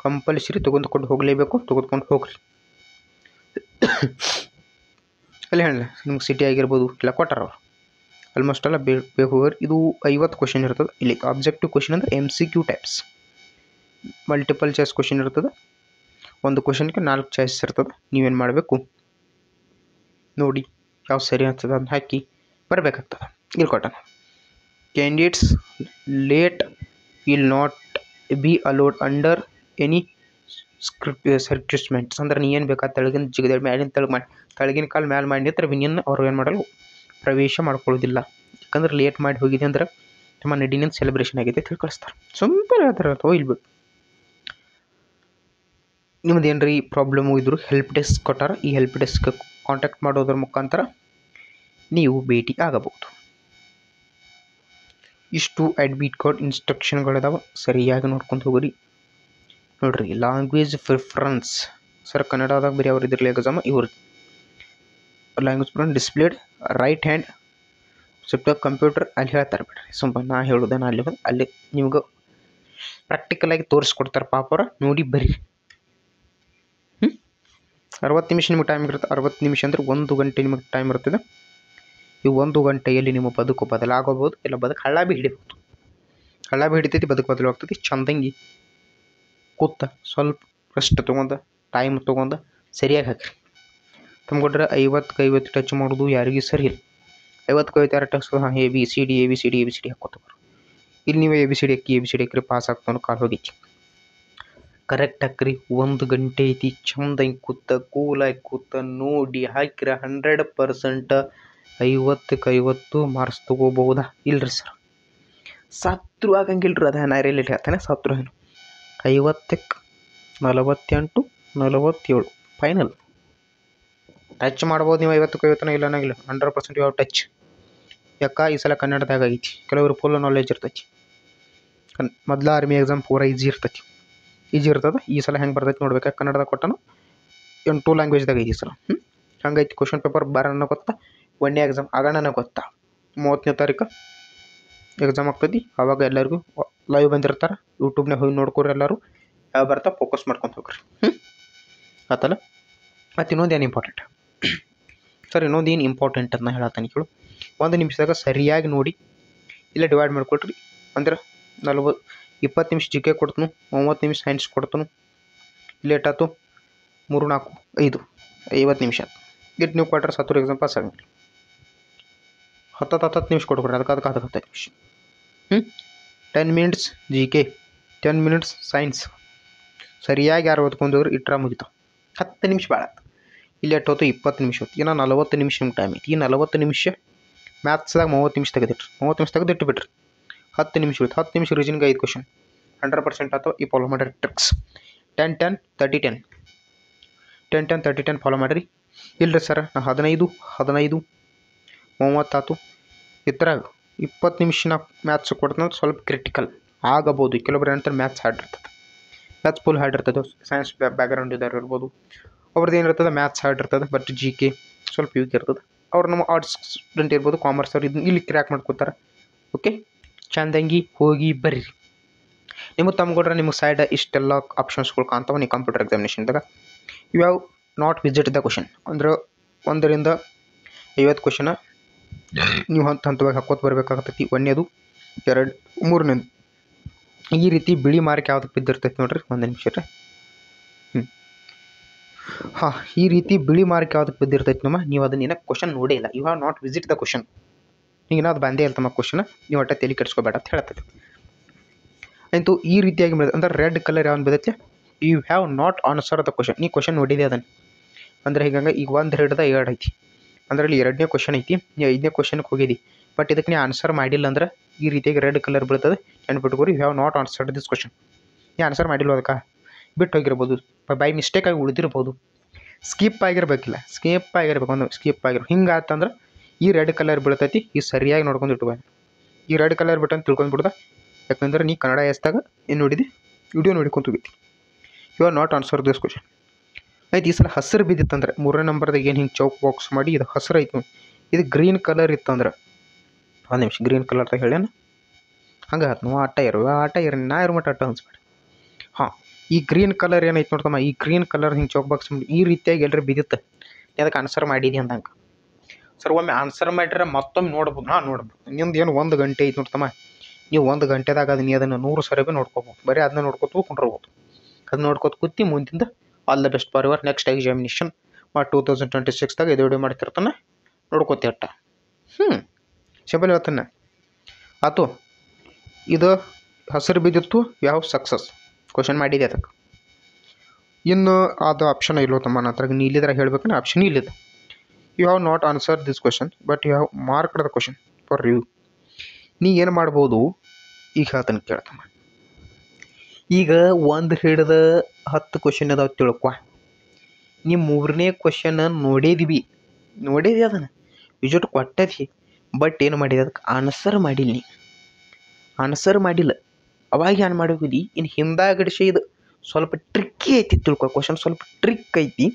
ಕಂಪಲ್ಸರಿ ತೆಗೆದುಕೊಂಡು ಹೋಗಲೇಬೇಕು. ತೆಗೆದುಕೊಂಡು ಹೋಗ್ರಿ. ಅಲ್ಲಿ ಹೇಳಲ್ಲ ನಿಮ್ಗೆ ಸಿಟಿ ಆಗಿರ್ಬೋದು ಇಲ್ಲ ಕೊಟ್ಟಾರ ಅವ್ರು ಆಲ್ಮೋಸ್ಟ್ ಎಲ್ಲ ಬೇಕು ಹೋಗ್ರಿ. ಇದು 50 ಕ್ವಶನ್ ಇರ್ತದೆ. ಇಲ್ಲಿ ಆಬ್ಜೆಕ್ಟಿವ್ ಕ್ವಶನ್ ಅಂದರೆ MCQ types. Multiple choice question ಇರ್ತದೆ. ಒಂದು ಕ್ವಶನ್ಗೆ 4 ಚಾಯ್ಸ್ ಇರ್ತದೆ. ನೀವೇನು ಮಾಡಬೇಕು ನೋಡಿ ಯಾವ ಸರಿ ಆಗ್ತದೆ ಅದನ್ನ ಹಾಕಿ ಬರಬೇಕಾಗ್ತದೆ. ಇಲ್ಲಿ ಕೊಟ್ಟಾನ, candidates late will not be allowed under any circumstances. ಅಂದ್ರೆ ನೀ ಏನು ಬೇಕಾದ ತೆಳಗಿನ ಜಿಗದ ಮ್ಯಾಲಿನ ತೆಳಗಿನ ಕಾಲು ಮ್ಯಾಲೆ ಮಾಡಿ ನಿಂತರ ವಿನಿಯನ್ ಅವ್ರು ಏನು ಮಾಡಲು ಪ್ರವೇಶ ಮಾಡ್ಕೊಳ್ಳೋದಿಲ್ಲ. ಯಾಕಂದ್ರೆ ಲೇಟ್ ಮಾಡಿ ಹೋಗಿದೆ ಅಂದ್ರೆ ನಮ್ಮ ನಡಿನಿಂದ ಸೆಲೆಬ್ರೇಷನ್ ಆಗಿದೆ ತಿಳ್ಕಳಿಸ್ತಾರೆ. ಸಿಂಪಲ್ ಹೇಳ್ತಾರೆ ಅಥವಾ ಇಲ್ಬಿಟ್ಟು. ನಿಮ್ದು ಏನ್ರಿ ಪ್ರಾಬ್ಲಮು ಇದ್ರು ಹೆಲ್ಪ್ ಡೆಸ್ಕ್ ಕೊಟ್ಟಾರ. ಈ ಹೆಲ್ಪ್ ಡೆಸ್ಕ್ ಕಾಂಟ್ಯಾಕ್ಟ್ ಮಾಡೋದ್ರ ಮುಖಾಂತರ ನೀವು ಭೇಟಿ ಆಗಬಹುದು. ಇಷ್ಟು ಅಡ್ಮಿಟ್ ಕಾರ್ಡ್ ಇನ್ಸ್ಟ್ರಕ್ಷನ್ಗಳಿದಾವೆ. ಸರಿಯಾಗಿ ನೋಡ್ಕೊಂಡು ಹೋಗ್ರಿ. ನೋಡ್ರಿ, ಲ್ಯಾಂಗ್ವೇಜ್ ಪ್ರಿಫರೆನ್ಸ್ ಸರ್ ಕನ್ನಡದಾಗ ಬೇರೆ ಅವ್ರು ಇದ್ರಲ್ಲ ಎಕ್ಸಾಮ್ ಇವ್ರು language preference displayed right hand script computer ಅಲ್ಲಿ ಹೇಳ್ತಾರೆ ಬಿಡ್ರಿ. ಸುಮ್ಮ ನಾ ಹೇಳೋದೇನ ಅಲ್ಲಿ ನಿಮ್ಗೆ ಪ್ರಾಕ್ಟಿಕಲಾಗಿ ತೋರಿಸ್ಕೊಡ್ತಾರೆ ಪಾಪರ. ನೋಡಿ ಬರ್ರಿ. 60 ನಿಮಿಷ ನಿಮಗೆ ಟೈಮ್ ಇರುತ್ತೆ. 60 ನಿಮಿಷ ಅಂದರೆ 1 ಗಂಟೆ ನಿಮಗೆ ಟೈಮ್ ಇರ್ತದೆ. ಈ 1 ಗಂಟೆಯಲ್ಲಿ ನಿಮ್ಮ ಬದುಕು ಬದಲಾಗಬಹುದು, ಇಲ್ಲ ಬದುಕು ಹಳ್ಳ ಬಿ ಹಿಡಿಬಹುದು. ಹಳ್ಳ ಬಿ ಹಿಡಿತೈತಿ, ಬದುಕು ಬದಲಾಗ್ತೈತಿ. ಚಂದಂಗಿ ಕೂತ ಸ್ವಲ್ಪ ರೆಸ್ಟ್ ತೊಗೊಂಡು ಟೈಮ್ ತೊಗೊಂಡು ಸರಿಯಾಗಿ ಹಾಕಿರಿ. ತಮ್ಗೊಡ್ರೆ 50ಕ್ಕೆ 50 ಟಚ್ ಮಾಡೋದು ಯಾರಿಗೂ ಸರಿ ಇಲ್ಲ. 50ಕ್ಕೆ 50 ಯಾರು ಟಚ್ ಹಾಂ ABCD ಹಾಕೋತವ್ರು. ಇಲ್ಲಿ ನೀವು ABCD ಹಾಕ್ರಿ ಪಾಸ್ ಆಗ್ತಾನೋ ಕಾಲು ಹೋಗಿಚ್ಚಿ ಕರೆಕ್ಟ್ ಹಾಕ್ರಿ. 1 ಗಂಟೆ ಐತಿ. ಚಂದಂಗೆ ಕೂತ ಕೂಲಾಗಿ ಕೂತ ನೋಡಿ ಹಾಕಿರ 100% 50ಕ್ಕೆ 50 ಮಾರ್ಕ್ಸ್ ತೊಗೋಬಹುದಾ? ಇಲ್ರಿ ಸರ್, ಸತ್ರು ಆಗಂಗಿಲ್ರಿ. ಅದ ನಾ ರಿಲೇಟ್ ಹೇಳ್ತಾನೆ. ಸತ್ರು ಏನು 50ಕ್ಕೆ 48 47 ಫೈನಲ್ ಟಚ್ ಮಾಡ್ಬೋದು ನೀವು. 50ಕ್ಕೆ 50 ಇಲ್ಲ ಅನ್ನಂಗಿಲ್ಲ. 100% ಯಾವ ಟಚ್. ಯಾಕೆ ಈ ಸಲ ಕನ್ನಡದಾಗ ಐತಿ. ಕೆಲವರು ಫುಲ್ ನಾಲೆಜ್ ಇರ್ತೈತಿ. ಮೊದಲ ಆರ್ಮಿ ಎಕ್ಸಾಮ್ ಪೂರ ಈಜಿ ಇರ್ತೈತಿ. ಈ ಸಲ ಹೆಂಗೆ ಬರ್ತೈತಿ ನೋಡ್ಬೇಕಾ. ಕನ್ನಡದಾಗ ಕೊಟ್ಟನು 2 ಲ್ಯಾಂಗ್ವೇಜ್ದಾಗ ಐತಿ ಈ ಸಲ. ಹಂಗೈತಿ ಕ್ವಶನ್ ಪೇಪರ್ ಬರೋಣ ಗೊತ್ತಾ. 1ನೇ ಎಕ್ಸಾಮ್ ಆಗೋಣ ಗೊತ್ತಾ. 30ನೇ ತಾರೀಕು ಎಕ್ಸಾಮ್ ಆಗ್ತೈತಿ. ಆವಾಗ ಎಲ್ಲರಿಗೂ ಲೈವ್ ಬಂದಿರ್ತಾರೆ. ಯೂಟ್ಯೂಬ್ನಾಗ ಹೋಗಿ ನೋಡ್ಕೊರಿ. ಎಲ್ಲರೂ ಯಾವ ಬರ್ತಾ ಫೋಕಸ್ ಮಾಡ್ಕೊಂಡು ಹೋಗ್ರಿ. ಆತಲ್ಲ. ಮತ್ತು ಇನ್ನೊಂದು ಏನು ಇಂಪಾರ್ಟೆಂಟ್ ಸರ್, ಇನ್ನೊಂದು ಏನು ಇಂಪಾರ್ಟೆಂಟ್ ಅಂತ ಹೇಳತ್ತಾನೆ ಕೇಳು. 1 ನಿಮಿಷದಾಗ ಸರಿಯಾಗಿ ನೋಡಿ ಇಲ್ಲ ಡಿವೈಡ್ ಮಾಡಿಕೊಟ್ರಿ. ಅಂದ್ರೆ 20 ನಿಮಿಷ GK ಕೊಡ್ತನು, 30 ನಿಮಿಷ ಸೈನ್ಸ್ ಕೊಡ್ತನು. ಲೇಟಾಯ್ತು 3 4 5 50 ನಿಮಿಷ ಆಯ್ತು. ಇಟ್ಟು ನೀವು ಕೊಟ್ರೆ 70 ಎಕ್ಸಾಮ್ ಪಾಸ್ ಆಗಂಗಿಲ್ಲ. 10 ನಿಮಿಷ ಕೊಟ್ಕೊಡ್ರಿ. ಅದಕ್ಕೆ 10 ನಿಮಿಷ. 10 ಮಿನಿಟ್ಸ್ GK, 10 ಮಿನಿಟ್ಸ್ ಸೈನ್ಸ್. ಸರಿಯಾಗಿ ಯಾರು ಓದ್ಕೊಂಡವ್ರು ಇಟ್ರ ಮುಗಿತಾವೆ. 10 ನಿಮಿಷ ಭಾಳ ಆಯ್ತು. ಇಲ್ಲಿ ಎಟ್ಟೋತು 20 ನಿಮಿಷ ಹೊತ್ತು. ಇನ್ನು 40 ನಿಮಿಷ ನಿಮ್ಗೆ ಟೈಮ್ ಐತಿ. ಈ 40 ನಿಮಿಷ ಮ್ಯಾಥ್ಸ್ದಾಗ 30 ನಿಮಿಷ ತೆಗೆದಿಟ್ರಿ. 30 ನಿಮಿಷ ತೆಗೆದಿಟ್ಟು ಬಿಡ್ರಿ. 10 ನಿಮಿಷ ಉಳಿತು. 10 ನಿಮಿಷ ರೀಸನ್ಗೆ 5 ಕ್ವಶನ್ 100% ಅಥವಾ ಈ ಫಾಲೋ ಮಾಡಿರಿ ಟ್ರಿಕ್ಸ್. 10 10 30 10 10 10 30 10 ಫಾಲೋ ಮಾಡಿರಿ. ಇಲ್ಲರಿ ಸರ್ ನಾ 15 15 30 ಆಯ್ತು. ಈ ಥರ 20 ನಿಮಿಷ ನಾ ಮ್ಯಾಥ್ಸ್ ಕೊಡ್ತಾನೆ. ಸ್ವಲ್ಪ ಕ್ರಿಟಿಕಲ್ ಆಗಬಹುದು. ಕೆಲವೊಬ್ರು ಏನಂತಾರೆ ಮ್ಯಾಥ್ಸ್ ಹಾರ್ಡ್ ಇರ್ತದೆ. ಮ್ಯಾಥ್ಸ್ ಫುಲ್ ಹಾರ್ಡ್ ಇರ್ತದೆ. ಸೈನ್ಸ್ ಬ್ಯಾಕ್ಗ್ರೌಂಡ್ ಇದ್ದಾರೆ ಇರ್ಬೋದು. ಅವ್ರದ್ದು ಏನಿರ್ತದೆ ಮ್ಯಾಥ್ಸ್ ಹಾರ್ಡ್ ಇರ್ತದೆ. ಬಟ್ GK ಸ್ವಲ್ಪ ವೀಕ್ ಇರ್ತದೆ. ಅವ್ರು ನಮ್ಮ ಆರ್ಟ್ಸ್ ಸ್ಟೂಡೆಂಟ್ ಇರ್ಬೋದು, ಕಾಮರ್ಸ್ ಅವ್ರು ಇದನ್ನ ಇಲ್ಲಿ ಕ್ರ್ಯಾಕ್ ಮಾಡ್ಕೋತಾರೆ. ಓಕೆ, ಚಂದಂಗಿ ಹೋಗಿ ಬರ್ರಿ. ನಿಮಗೆ ತಮ್ಗೊಡ್ರೆ ನಿಮಗೆ ಸೈಡ್ ಇಷ್ಟೆಲ್ಲ ಆಪ್ಷನ್ಸ್ಗಳು ಕಾಣ್ತಾವೆ. ನೀವು ಕಂಪ್ಯೂಟರ್ ಎಕ್ಸಾಮಿನೇಷನ್ದಾಗ ಇವ್ಯಾವ ನಾಟ್ ವಿಸಿಟ್ ದ ಕ್ವಶನ್ ಅಂದ್ರೆ 1 ರಿಂದ 50 ಕ್ವಶನ ನೀವು ಹಂತವಾಗಿ ಹಾಕೋತ ಬರಬೇಕಾಗ್ತೈತಿ. 1ನೇದು 2 3ನೇದು ಈ ರೀತಿ ಬಿಳಿ ಮಾರ್ಕ್ ಯಾವ್ದಕ್ಕೆ ಬಿದ್ದಿರ್ತೈತಿ ನೋಡ್ರಿ. 1 ನಿಮಿಷ ರೀ. ಹಾಂ, ಈ ರೀತಿ ಬಿಳಿ ಮಾರ್ಕ್ ಯಾವುದಕ್ಕೆ ಬಿದ್ದಿರ್ತೈತೆ ನಮ್ಮ, ನೀವು ಅದನ್ನ ಏನಕ್ಕೆ ಕ್ವಶನ್ ನೋಡೇ ಇಲ್ಲ, you have not visit the question. ಈಗ ಅದು ಬಂದೇ ಇಲ್ಲ ತಮ್ಮ ಕ್ವಶನ್, ನೀವು ಒಟ್ಟು ತಲೆ ಕೆಡಿಸ್ಕೋಬೇಡ ಅಂತ ಹೇಳ್ತೈತೆ. ಆಯಿತು, ಈ ರೀತಿಯಾಗಿ ಅಂದ್ರೆ ರೆಡ್ ಕಲರ್ ಯಾವ್ದು ಬಿದ್ದೈತೆ, you have not answer the question. ನೀ ಕ್ವಶನ್ ನೋಡಿದೆ ಅದನ್ನು ಅಂದರೆ ಹೀಗಂಗೆ ಈಗ 1 ಹಿಡ್ದ 2 ಐತಿ, ಅದರಲ್ಲಿ 2ನೇ ಕ್ವಶನ್ ಐತಿ, ನೀ 5ನೇ ಕ್ವಶನ್ಗೆ ಹೋಗಿದಿ, ಬಟ್ ಇದಕ್ಕೆ ನೀ ಆನ್ಸರ್ ಮಾಡಿಲ್ಲ ಅಂದ್ರೆ ಈ ರೀತಿಯಾಗಿ ರೆಡ್ ಕಲರ್ ಬೀಳ್ತದೆ. ನೆನ್ಪಿಟ್ಕೋರಿ, you have not answered this question. ನೀ ಆನ್ಸರ್ ಮಾಡಿಲ್ಲ, ಅದಕ್ಕೆ ಬಿಟ್ಟು ಹೋಗಿರ್ಬೋದು, ಬೈ ಮಿಸ್ಟೇಕಾಗಿ ಉಳಿದಿರ್ಬೋದು, ಸ್ಕಿಪ್ ಆಗಿರ್ಬೇಕಿಲ್ಲ, ಸ್ಕಿಪ್ ಆಗಿರ್ಬೇಕು, ಒಂದು ಸ್ಕಿಪ್ ಆಗಿರ್ಬೇಕು. ಹಿಂಗೆ ಆತಂದ್ರೆ ಈ ರೆಡ್ ಕಲರ್ ಬೀಳ್ತೈತಿ, ಈ ಸರಿಯಾಗಿ ನೋಡ್ಕೊಂಡು ಇಟ್ಕೊ. ಈ ರೆಡ್ ಕಲರ್ ಬಿಟ್ಟು ತಿಳ್ಕೊಂಡ್ಬಿಡ್ದ, ಯಾಕಂದ್ರೆ ನೀ ಕನ್ನಡ ಎಸ್ದಾಗ ಏನು ನೋಡಿದಿ, ವಿಡಿಯೋ ನೋಡಿಕೊಂತ ಹೋಗಿದ್ದಿ. You are not answer this question. ಆಯ್ತು, ಈ ಸಲ ಹಸಿರು ಬಿದ್ದಿತ್ತಂದ್ರೆ 3ನೇ ನಂಬರ್ದಾಗ ಏನು ಹಿಂಗೆ ಚೌಕ್ ಬಾಕ್ಸ್ ಮಾಡಿ ಇದು ಹಸಿರು ಐತಿ, ಇದು ಗ್ರೀನ್ ಕಲರ್ ಇತ್ತಂದ್ರೆ, ಒಂದು ನಿಮಿಷ ಗ್ರೀನ್ ಕಲರ್ದಾಗ ಹೇಳ್ಯಾನ ಹಂಗೆ ಆಯ್ತು. ನಾವು ಆಟ ಇರೋ ನಾ ಇರೋ ಮಟ್ಟ ಆಟ ಅನ್ಸ್ಬೇಡ. ಹಾಂ, ಈ ಗ್ರೀನ್ ಕಲರ್ ಏನೈತೆ ನೋಡ್ತಮ್ಮ, ಈ ಗ್ರೀನ್ ಕಲರ್ ಹಿಂಗೆ ಚೌಕ್ ಬಾಕ್ಸ್ ಮಾಡಿ ಈ ರೀತಿಯಾಗಿ ಎಲ್ಲರೂ ಬಿದ್ದಿತ್ತು, ಅದಕ್ಕೆ ಆನ್ಸರ್ ಮಾಡೀನಿ ಅಂದಂಗೆ. ಸರ್ ಒಮ್ಮೆ ಆನ್ಸರ್ ಮಾಡಿದ್ರೆ ಮತ್ತೊಮ್ಮೆ ನೋಡ್ಬೋದು, ನೋಡ್ಬೋದು. ನಿಮ್ದು ಏನು 1 ಗಂಟೆ ಐತೆ ನೋಡ್ತಮ್ಮ, ನೀವು 1 ಗಂಟೆದಾಗ ಅದನ್ನ ಅದನ್ನು 100 ಸರಿ ಭೀ ನೋಡ್ಕೋಬೋದು, ಬರೀ ಅದನ್ನ ನೋಡ್ಕೊತ ಕುಂಡ್ರಬೋದು. ಅದು ನೋಡ್ಕೊತ ಕೂತಿ ಮುಂದಿಂದ all the best for your next examination 2026ದಾಗ ಇದು ವಿಡಿಯೋ ಮಾಡ್ತಿರ್ತಾನೆ, ನೋಡ್ಕೋತಿ ಅಟ್ಟ. ಸಿಂಪಲ್ ಹೇಳ್ತಾನೆ ಆತು. ಇದು ಹಸಿರು ಬಿದ್ದಿತ್ತು, ಯಾವ ಸಕ್ಸಸ್ ಕ್ವಶನ್ ಮಾಡಿದೆ ಅದಕ್ಕೆ. ಇನ್ನು ಅದು ಆಪ್ಷನ್ ಇಲ್ಲೋ ತಮ್ಮ, ನನ್ನ ಹತ್ರ ನೀಲಿದ್ರಾಗ ಹೇಳ್ಬೇಕಂದ್ರೆ ಆಪ್ಷನ್ ಇಲ್ಲಿದೆ. You have not answer this question but you have marked the question for review. ನೀ ಏನು ಮಾಡ್ಬೋದು ಈಗ ಹೇಳ್ತಾನೆ ಕೇಳ್ತಮ್ಮ. ಈಗ 1 ಹಿಡ್ದ 10 ಕ್ವಶನ್ ಅದಾವ ತಿಳ್ಕೊ. ನೀ 3ನೇ ಕ್ವಶನ್ ನೋಡಿದ್ವಿ ಅದನ್ನು ವಿಸಿಟ್ ಕೊಟ್ಟದಿ, ಬಟ್ ಏನು ಮಾಡಿದೆ ಅದಕ್ಕೆ ಆನ್ಸರ್ ಮಾಡಿಲ್ಲ. ನೀ ಆನ್ಸರ್ ಮಾಡಿಲ್ಲ, ಅವಾಗ ಏನು ಮಾಡೋಗಿದ್ದಿ, ಇನ್ನು ಹಿಂದಾಗಡಿಸಿ ಇದು ಸ್ವಲ್ಪ ಟ್ರಿಕ್ಕಿ ಐತಿ ತಿಳ್ಕೊ, ಕ್ವಶನ್ ಸ್ವಲ್ಪ ಟ್ರಿಕ್ ಐತಿ.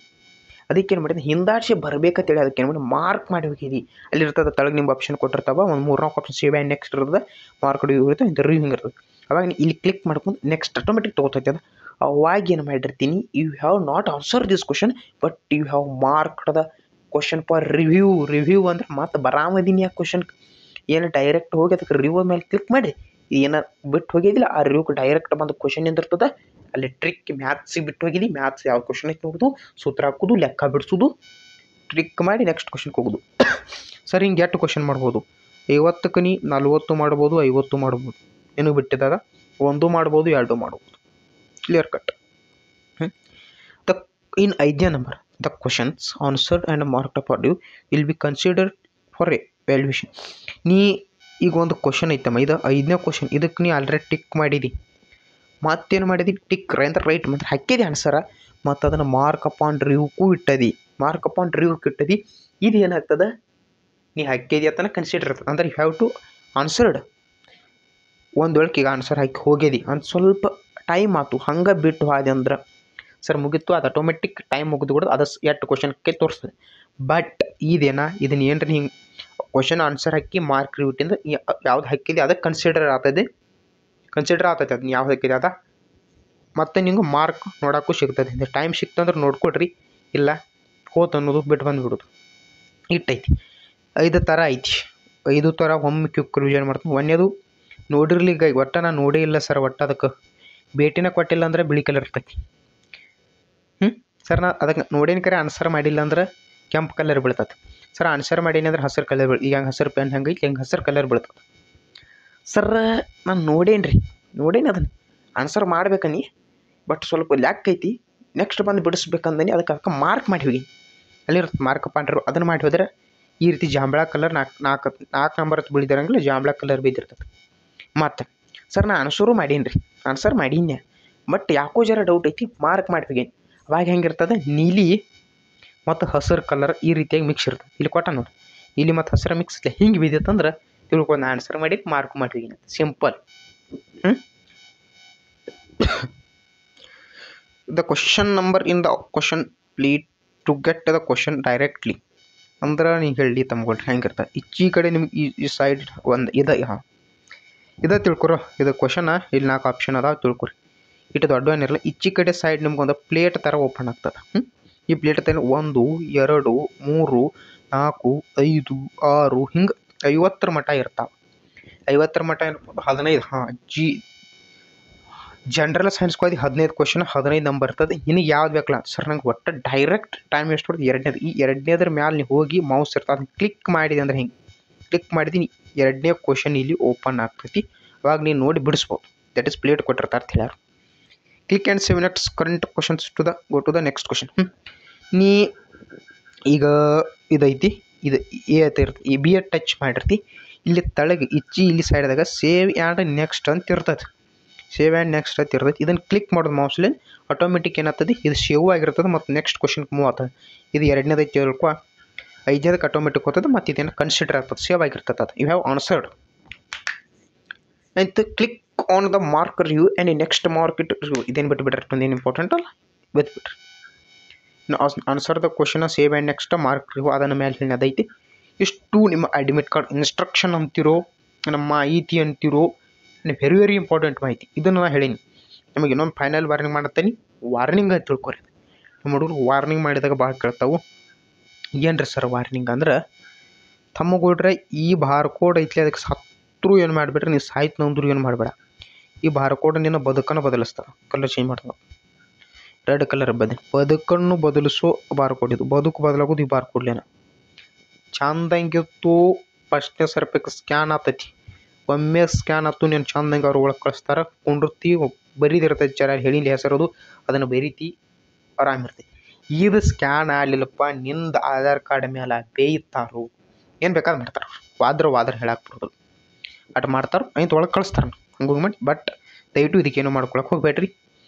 ಅದಕ್ಕೆ ಏನು ಮಾಡಿದೆ, ಹಿಂದಾಡಿಸಿ ಬರಬೇಕಂತೇಳಿ ಅದಕ್ಕೆ ಏನು ಮಾಡಿ ಮಾರ್ಕ್ ಮಾಡಿ ಹೋಗಿದ್ದಿ. ಅಲ್ಲಿರ್ತದೆ ತಳಗೆ ನಿಮ್ಗೆ ಆಪ್ಷನ್ ಕೊಟ್ಟಿರ್ತಾವ, ಒಂದು 3-4 ಆಪ್ಷನ್ ಸೇವ್ ಆ್ಯಂಡ್ ನೆಕ್ಸ್ಟ್ ಇರ್ತದೆ, ಮಾರ್ಕ್ ಇರುತ್ತೆ, ಇಂಥ ರಿವ್ಯೂ ಹಿಂಗೆ ಇರ್ತದೆ. ಅವಾಗ ಇಲ್ಲಿ ಕ್ಲಿಕ್ ಮಾಡ್ಕೊಂಡು ನೆಕ್ಸ್ಟ್ ಆಟೋಮೆಟಿಕ್ ತೊಗೋತೈತೆ ಅದು. ಅವಾಗ ಏನು ಮಾಡಿರ್ತೀನಿ, you have not answer this question but you have marked the question for review ಅಂದ್ರೆ ಮತ್ತೆ ಬರಾಮದೀನಿ ಆ ಕ್ವಶನ್ ಏನು ಡೈರೆಕ್ಟ್ ಹೋಗಿ ಅದಕ್ಕೆ ರಿವ್ಯೂ ಮೇಲೆ ಕ್ಲಿಕ್ ಮಾಡಿ ಏನಾರು ಬಿಟ್ಟು ಹೋಗಿದ್ದಿಲ್ಲ, ಆ ರಿವ್ಯೂಗೆ ಡೈರೆಕ್ಟ್ ಬಂದು ಕ್ವಶನ್ ಎಂದಿರ್ತದೆ. ಅಲ್ಲಿ ಟ್ರಿಕ್ ಮ್ಯಾಥ್ಸಿಗೆ ಬಿಟ್ಟು ಹೋಗಿದ್ದಿ, ಮ್ಯಾಥ್ಸ್ ಯಾವ ಕ್ವಶನ್ ಐತೆ ನೋಡೋದು, ಸೂತ್ರ ಹಾಕೋದು, ಲೆಕ್ಕ ಬಿಡಿಸೋದು, ಟ್ರಿಕ್ ಮಾಡಿ ನೆಕ್ಸ್ಟ್ ಕ್ವಶನ್ಗೆ ಹೋಗೋದು. ಸರ್ ಹಿಂಗೆ ಎಷ್ಟು ಕ್ವಶನ್ ಮಾಡ್ಬೋದು, 50ಕ್ಕೆ ನೀ 40 ಮಾಡ್ಬೋದು, 50 ಮಾಡ್ಬೋದು, ನಿನಗೆ ಬಿಟ್ಟಿದ್ದಾಗ 1 ಮಾಡ್ಬೋದು, 2 ಮಾಡ್ಬೋದು, ಕ್ಲಿಯರ್ ಕಟ್. ಇನ್ 5ನೇ number, the questions answered and marked for you will be considered for evaluation. ನೀ ಈಗ ಒಂದು ಕ್ವಶನ್ ಐತಮ್ಮ, ಇದು 5ನೇ ಕ್ವಶನ್, ಇದಕ್ಕೆ ನೀ ಆಲ್ರೆಡಿ ಟಿಕ್ ಮಾಡಿದಿ, ಮತ್ತೇನು ಮಾಡಿದಿ ಟಿಕ್ ಅಂದ್ರೆ ರೈಟ್ ಮತ್ತೆ ಹಾಕಿದಿ ಆನ್ಸರ, ಮತ್ತು ಅದನ್ನು ಮಾರ್ಕ್ ಅಪಾನ್ ರಿವ್ಯೂಗೂ ಇಟ್ಟದಿ, ಮಾರ್ಕ್ ಅಪಾನ್ ರಿವ್ಯೂಗೆ ಇಟ್ಟದಿ. ಇದು ಏನಾಗ್ತದೆ, ನೀ ಹಾಕಿದಿ ಅಂತಲೇ ಕನ್ಸಿಡರ್ ಇರ್ತದೆ. ಅಂದ್ರೆ ಯು ಹ್ಯಾವ್ ಟು ಆನ್ಸರ್ಡ್. ಒಂದು ವೇಳೆ ಈಗ ಆನ್ಸರ್ ಹಾಕಿ ಹೋಗ್ಯದಿ ಅಂತ ಸ್ವಲ್ಪ ಟೈಮ್ ಆಯ್ತು, ಹಂಗೆ ಬಿಟ್ಟು ಹಾದೆ ಅಂದ್ರೆ ಸರ್ ಮುಗಿತು, ಅದು ಆಟೋಮೆಟಿಕ್ ಟೈಮ್ ಮುಗಿದು ಕೂಡ ಅದು 8 ಕ್ವಶನ್ಗೆ ತೋರಿಸ್ತದೆ. ಬಟ್ ಇದನ್ನ ಏನ್ರಿ ಹಿಂಗೆ ಕ್ವಶನ್ ಆನ್ಸರ್ ಹಾಕಿ ಮಾರ್ಕ್ ರಿವ್ಯೂಟಿಂದ ಯಾವ್ದು ಹಾಕಿದೆ ಅದಕ್ಕೆ ಕನ್ಸಿಡರ್ ಆಗ್ತದೆ ಅದನ್ನ ಯಾವ್ದು ಹಾಕಿದೆ ಅದ, ಮತ್ತು ನಿಮ್ಗೆ ಮಾರ್ಕ್ ನೋಡೋಕ್ಕೂ ಸಿಗ್ತದೆ. ಟೈಮ್ ಸಿಕ್ತಂದ್ರೆ ನೋಡ್ಕೊಡ್ರಿ, ಇಲ್ಲ ಹೋತ್ ಅನ್ನೋದು ಬಿಟ್ಟು ಬಂದುಬಿಡೋದು ಇಟ್ಟೈತಿ. 5 ಥರ ಐತಿ, 5 ಥರ ಒಮ್ಮೆ ಕ್ವಿಕ್ ರಿವಿಷನ್ ಮಾಡ್ತೀನಿ. ಒಂದೇದು ನೋಡಿರ್ಲಿಕ್ಕ, ಒಟ್ಟು ನಾನು ನೋಡೇ ಇಲ್ಲ ಸರ್, ಒಟ್ಟು ಅದಕ್ಕೆ ಭೇಟಿನ ಕೊಟ್ಟಿಲ್ಲ ಅಂದ್ರೆ ಬಿಳಿ ಕಲರ್ ಇರ್ತೈತಿ. ಸರ್ ನಾ ಅದಕ್ಕೆ ನೋಡೇನು ಕರೆ ಆನ್ಸರ್ ಮಾಡಿಲ್ಲ ಅಂದ್ರೆ ಕೆಂಪು ಕಲರ್ ಬೀಳ್ತದೆ. ಸರ್ ಆನ್ಸರ್ ಮಾಡೀನಿ ಅಂದ್ರೆ ಹಸಿರು ಕಲರ್ ಈಗ ಹಂಗೆ ಹಸಿರು ಪೆನ್ ಹಂಗೆ ಐತಿ, ಹೆಂಗೆ ಹಸಿರು ಕಲರ್ ಬೀಳ್ತದೆ. ಸರ್ ನಾನು ನೋಡೇನಿ ಅದನ್ನು ಆನ್ಸರ್ ಮಾಡ್ಬೇಕನಿ, ಬಟ್ ಸ್ವಲ್ಪ ಲ್ಯಾಕ್ ಐತಿ, ನೆಕ್ಸ್ಟ್ ಬಂದು ಬಿಡಿಸ್ಬೇಕಂದನಿ, ಅದಕ್ಕೆ ಮಾರ್ಕ್ ಮಾಡಿ ಹೋಗಿ ಅಲ್ಲಿರುತ್ತೆ ಮಾರ್ಕ್ ಪಾಂಡ್ರು, ಅದನ್ನು ಮಾಡಿ ಹೋದ್ರೆ ಈ ರೀತಿ ಜಾಂಬಳ ಕಲರ್ 4 ನಂಬರ್ ಬೀಳಿದಿರಂಗಿಲ್ಲ, ಜಾಂಬಳ ಕಲರ್ ಬಿದ್ದಿರ್ತದೆ. ಮತ್ತು ಸರ್ ನಾ ಆನ್ಸರ್ ಮಾಡೀನಿ ಬಟ್ ಯಾಕೋ ಜರ ಡೌಟ್ ಐತಿ, ಮಾರ್ಕ್ ಮಾಡಿ ಹೋಗೇನಿ. ಅವಾಗ ಹೆಂಗಿರ್ತದೆ, ನೀಲಿ ಮತ್ತು ಹಸಿರು ಕಲರ್ ಈ ರೀತಿಯಾಗಿ ಮಿಕ್ಸ್ ಇರ್ತದೆ. ಇಲ್ಲಿ ಕೊಟ್ಟ ನೋಡಿ, ಇಲ್ಲಿ ಮತ್ತು ಹಸಿರು ಮಿಕ್ಸ್ ಹಿಂಗೆ ಬಿದ್ದಿತ್ತಂದ್ರೆ ತಿಳ್ಕೊಂಡು ಆನ್ಸರ್ ಮಾಡಿ ಮಾರ್ಕ್ ಮಾಡಿ ಹೋಗಿನಿ, simple. The question number in the question palette to get the question directly ಅಂದ್ರೆ ನೀವು ಹೇಳಿ ತಮ್ಗೊಳ್ರಿ ಹೆಂಗಿರ್ತದೆ. ಈ ಕಡೆ ನಿಮ್ಗೆ ಈ ಸೈಡ್ ಒಂದು ಇದು ತಿಳ್ಕೊರೋ, ಇದು ಕ್ವಶನ ಇಲ್ಲಿ 4 ಆಪ್ಷನ್ ಅದಾವ ತಿಳ್ಕೊರಿ, ಇಟ್ಟು ದೊಡ್ಡ ಏನಿರಲ್ಲ. ಈಚೆ ಕಡೆ ಸೈಡ್ ನಿಮ್ಗೆ ಒಂದು ಪ್ಲೇಟ್ ಥರ ಓಪನ್ ಆಗ್ತದೆ. ಈ ಪ್ಲೇಟ್ ಥರ 1 2 3 4 5 6 ಹಿಂಗೆ 50 ಮಟ್ಟ ಇರ್ತಾವೆ. 50 ಮಟ್ಟ 15 ಜಿ ಜನರಲ್ ಸೈನ್ಸ್ಗೆ ಹೋಗಿ 15 ಕ್ವಶನ್ 15 ನಂಬರ್ ಇರ್ತದೆ. ನಿನಗೆ ಯಾವ್ದು ಬೇಕಲ್ಲ ಸರ್ ನಂಗೆ ಒಟ್ಟು ಡೈರೆಕ್ಟ್ ಟೈಮ್ ಎಷ್ಟು ಬರ್ತದೆ ಎರಡನೇದು. ಈ ಎರಡನೇದ್ರ ಮ್ಯಾಲೆ ನೀವು ಹೋಗಿ ಮೌಸ್ ಇರ್ತದೆ ಅದನ್ನ ಕ್ಲಿಕ್ ಮಾಡಿದೆ ಅಂದ್ರೆ ಹಿಂಗೆ ಕ್ಲಿಕ್ ಮಾಡಿದ್ದೀನಿ ಎರಡನೇ ಕ್ವಶನ್ ಇಲ್ಲಿ ಓಪನ್ ಆಗ್ತೈತಿ. ಅವಾಗ ನೀನು ನೋಡಿ ಬಿಡಿಸ್ಬೋದು. ದಟ್ ಇಸ್ ಪ್ಲೇಟ್ ಕೊಟ್ಟಿರ್ತಾರೆ ಅಂತ ಹೇಳ್ಯಾರ. Click and save next current questions to the go to the next question. ನೀ ಈಗ ಇದೈತಿ ಇದು ಎ ಅಂತ ಇರ್ತದೆ. ಈ ಬಿ ಎ ಟಚ್ ಮಾಡಿರ್ತಿ ಇಲ್ಲಿ ತಳಗೆ ಇಚ್ಚಿ ಇಲ್ಲಿ ಸೈಡ್ದಾಗ ಸೇವ್ ಆ್ಯಂಡ್ ನೆಕ್ಸ್ಟ್ ಅಂತ ಇರ್ತದೆ. ಸೇವ್ ಆ್ಯಂಡ್ ನೆಕ್ಸ್ಟ್ ಅಂತ ಇರ್ತೈತಿ. ಇದನ್ನು ಕ್ಲಿಕ್ ಮಾಡೋದು ಮೌಸ್ಲಿ ಆಟೋಮೆಟಿಕ್ ಏನಾಗ್ತದೆ ಇದು ಸೇವ್ ಆಗಿರ್ತದೆ ಮತ್ತು ನೆಕ್ಸ್ಟ್ ಕ್ವಶನ್ಗೆ ಮೂವ್ ಆಗ್ತದೆ. ಇದು ಎರಡನೇದೈತಿ ತಿಳ್ಕೊ. 5ನೇದಕ್ಕೆ ಆಟೋಮೆಟಿಕ್ ಹೋಗ್ತದೆ ಮತ್ತು ಇದೇನು ಕನ್ಸಿಡರ್ ಆಗ್ತದೆ ಸೇವ್ ಆಗಿರ್ತದೆ. ಅದು ಯು ಹ್ಯಾವ್ ಆನ್ಸರ್ಡ್ ಆಯ್ತು. Click on the mark review and next mark it review. ಇದೇನು ಬಿಟ್ಬಿಟ್ರೆ ಏನು ಇಂಪಾರ್ಟೆಂಟ್ ಅಲ್ಲ ಬಿಟ್ಬಿಟ್ರಿ. Answer the question save and next mark review ಅದನ್ನು ಮೇಲೆ ಹೇಳೋದೈತಿ. ಇಷ್ಟು ನಿಮ್ಮ ಅಡ್ಮಿಟ್ ಕಾರ್ಡ್ ಇನ್ಸ್ಟ್ರಕ್ಷನ್ ಅಂತಿರೋ ನಮ್ಮ ಮಾಹಿತಿ ಅಂತಿರೋ ವೆರಿ ವೆರಿ ಇಂಪಾರ್ಟೆಂಟ್ ಮಾಹಿತಿ. ಇದನ್ನು ನಾನು ಹೇಳೀನಿ. ನಿಮಗೆ ಇನ್ನೊಂದು ಫೈನಲ್ ವಾರ್ನಿಂಗ್ ಮಾಡುತ್ತೀನಿ. ವಾರ್ನಿಂಗ್ ಅಂತ ತಿಳ್ಕೊರಿ. ನಮ್ಮ ಹುಡುಗರು ವಾರ್ನಿಂಗ್ ಮಾಡಿದಾಗ ಭಾಳ ಕೇಳ್ತಾವೆ. ಏನ್ರಿ ಸರ್ ವಾರ್ನಿಂಗ್ ಅಂದ್ರೆ ತಮ್ಮಗೂಡ್ರೆ ಈ ಬಾರ್ಕೋಡ್ ಐತ್ಲಿ ಅದಕ್ಕೆ ಸತ್ರು ಏನು ಮಾಡಿಬಿಟ್ರೆ ನೀವು ಸಾಯ್ತು ನಂದ್ರು ಏನು ಮಾಡಬೇಡ. ಈ ಬಾರ್ಕೋಡ್ ನಿನ್ನ ಬದುಕನ್ನು ಬದಲಿಸ್ತಾರೆ. ಕಲರ್ ಚೇಂಜ್ ಮಾಡ್ತಾವೆ. ರೆಡ್ ಕಲರ್ ಬದುಕನ್ನು ಬದಲಿಸೋ ಬಾರ್ಕೋಡ್ ಇದು. ಬದುಕು ಬದಲಾಗೋದು ಈ ಬಾರ್ಕೋಡ್ಲೇನ. ಚಂದಂಗಿತ್ತು ಫಸ್ಟ್ನೇ ಸರ್ಪಕ್ಕೆ ಸ್ಕ್ಯಾನ್ ಆಗ್ತೈತಿ. ಒಮ್ಮೆ ಸ್ಕ್ಯಾನ್ ಆಯ್ತು ನೀನು ಚಂದಂಗೆ ಅವ್ರು ಒಳಗೆ ಕಳಿಸ್ತಾರೆ. ಕುಂಡಿರ್ತಿ ಬರೀದಿರ್ತೈತಿ ಜರ ಹೇಳಿಲ್ಲ ಹೆಸರೋದು ಅದನ್ನು ಬರೀತಿ ಆರಾಮಿರ್ತೈತಿ. ಇದು ಸ್ಕ್ಯಾನ್ ಆಗಲಿಲ್ಲಪ್ಪ ನಿಂದು ಆಧಾರ್ ಕಾರ್ಡ್ ಮೇಲೆ ಬೇಯ್ತಾರೋ ಏನು ಬೇಕಾದ್ರೆ ಮಾಡ್ತಾರೆ. ವಾದ್ರ ಹೇಳಕ್ಕೆ ಬರೋದು ಅಟ್ ಮಾಡ್ತಾರೆ. ಐದು ಒಳಗೆ ಕಳಿಸ್ತಾರೆ ಹಂಗೆ ಮಾಡಿ. ಬಟ್ ದಯವಿಟ್ಟು ಇದಕ್ಕೇನು ಮಾಡ್ಕೊಳಕ್ಕೆ ಹೋಗ್ಬೇಡ್ರಿ.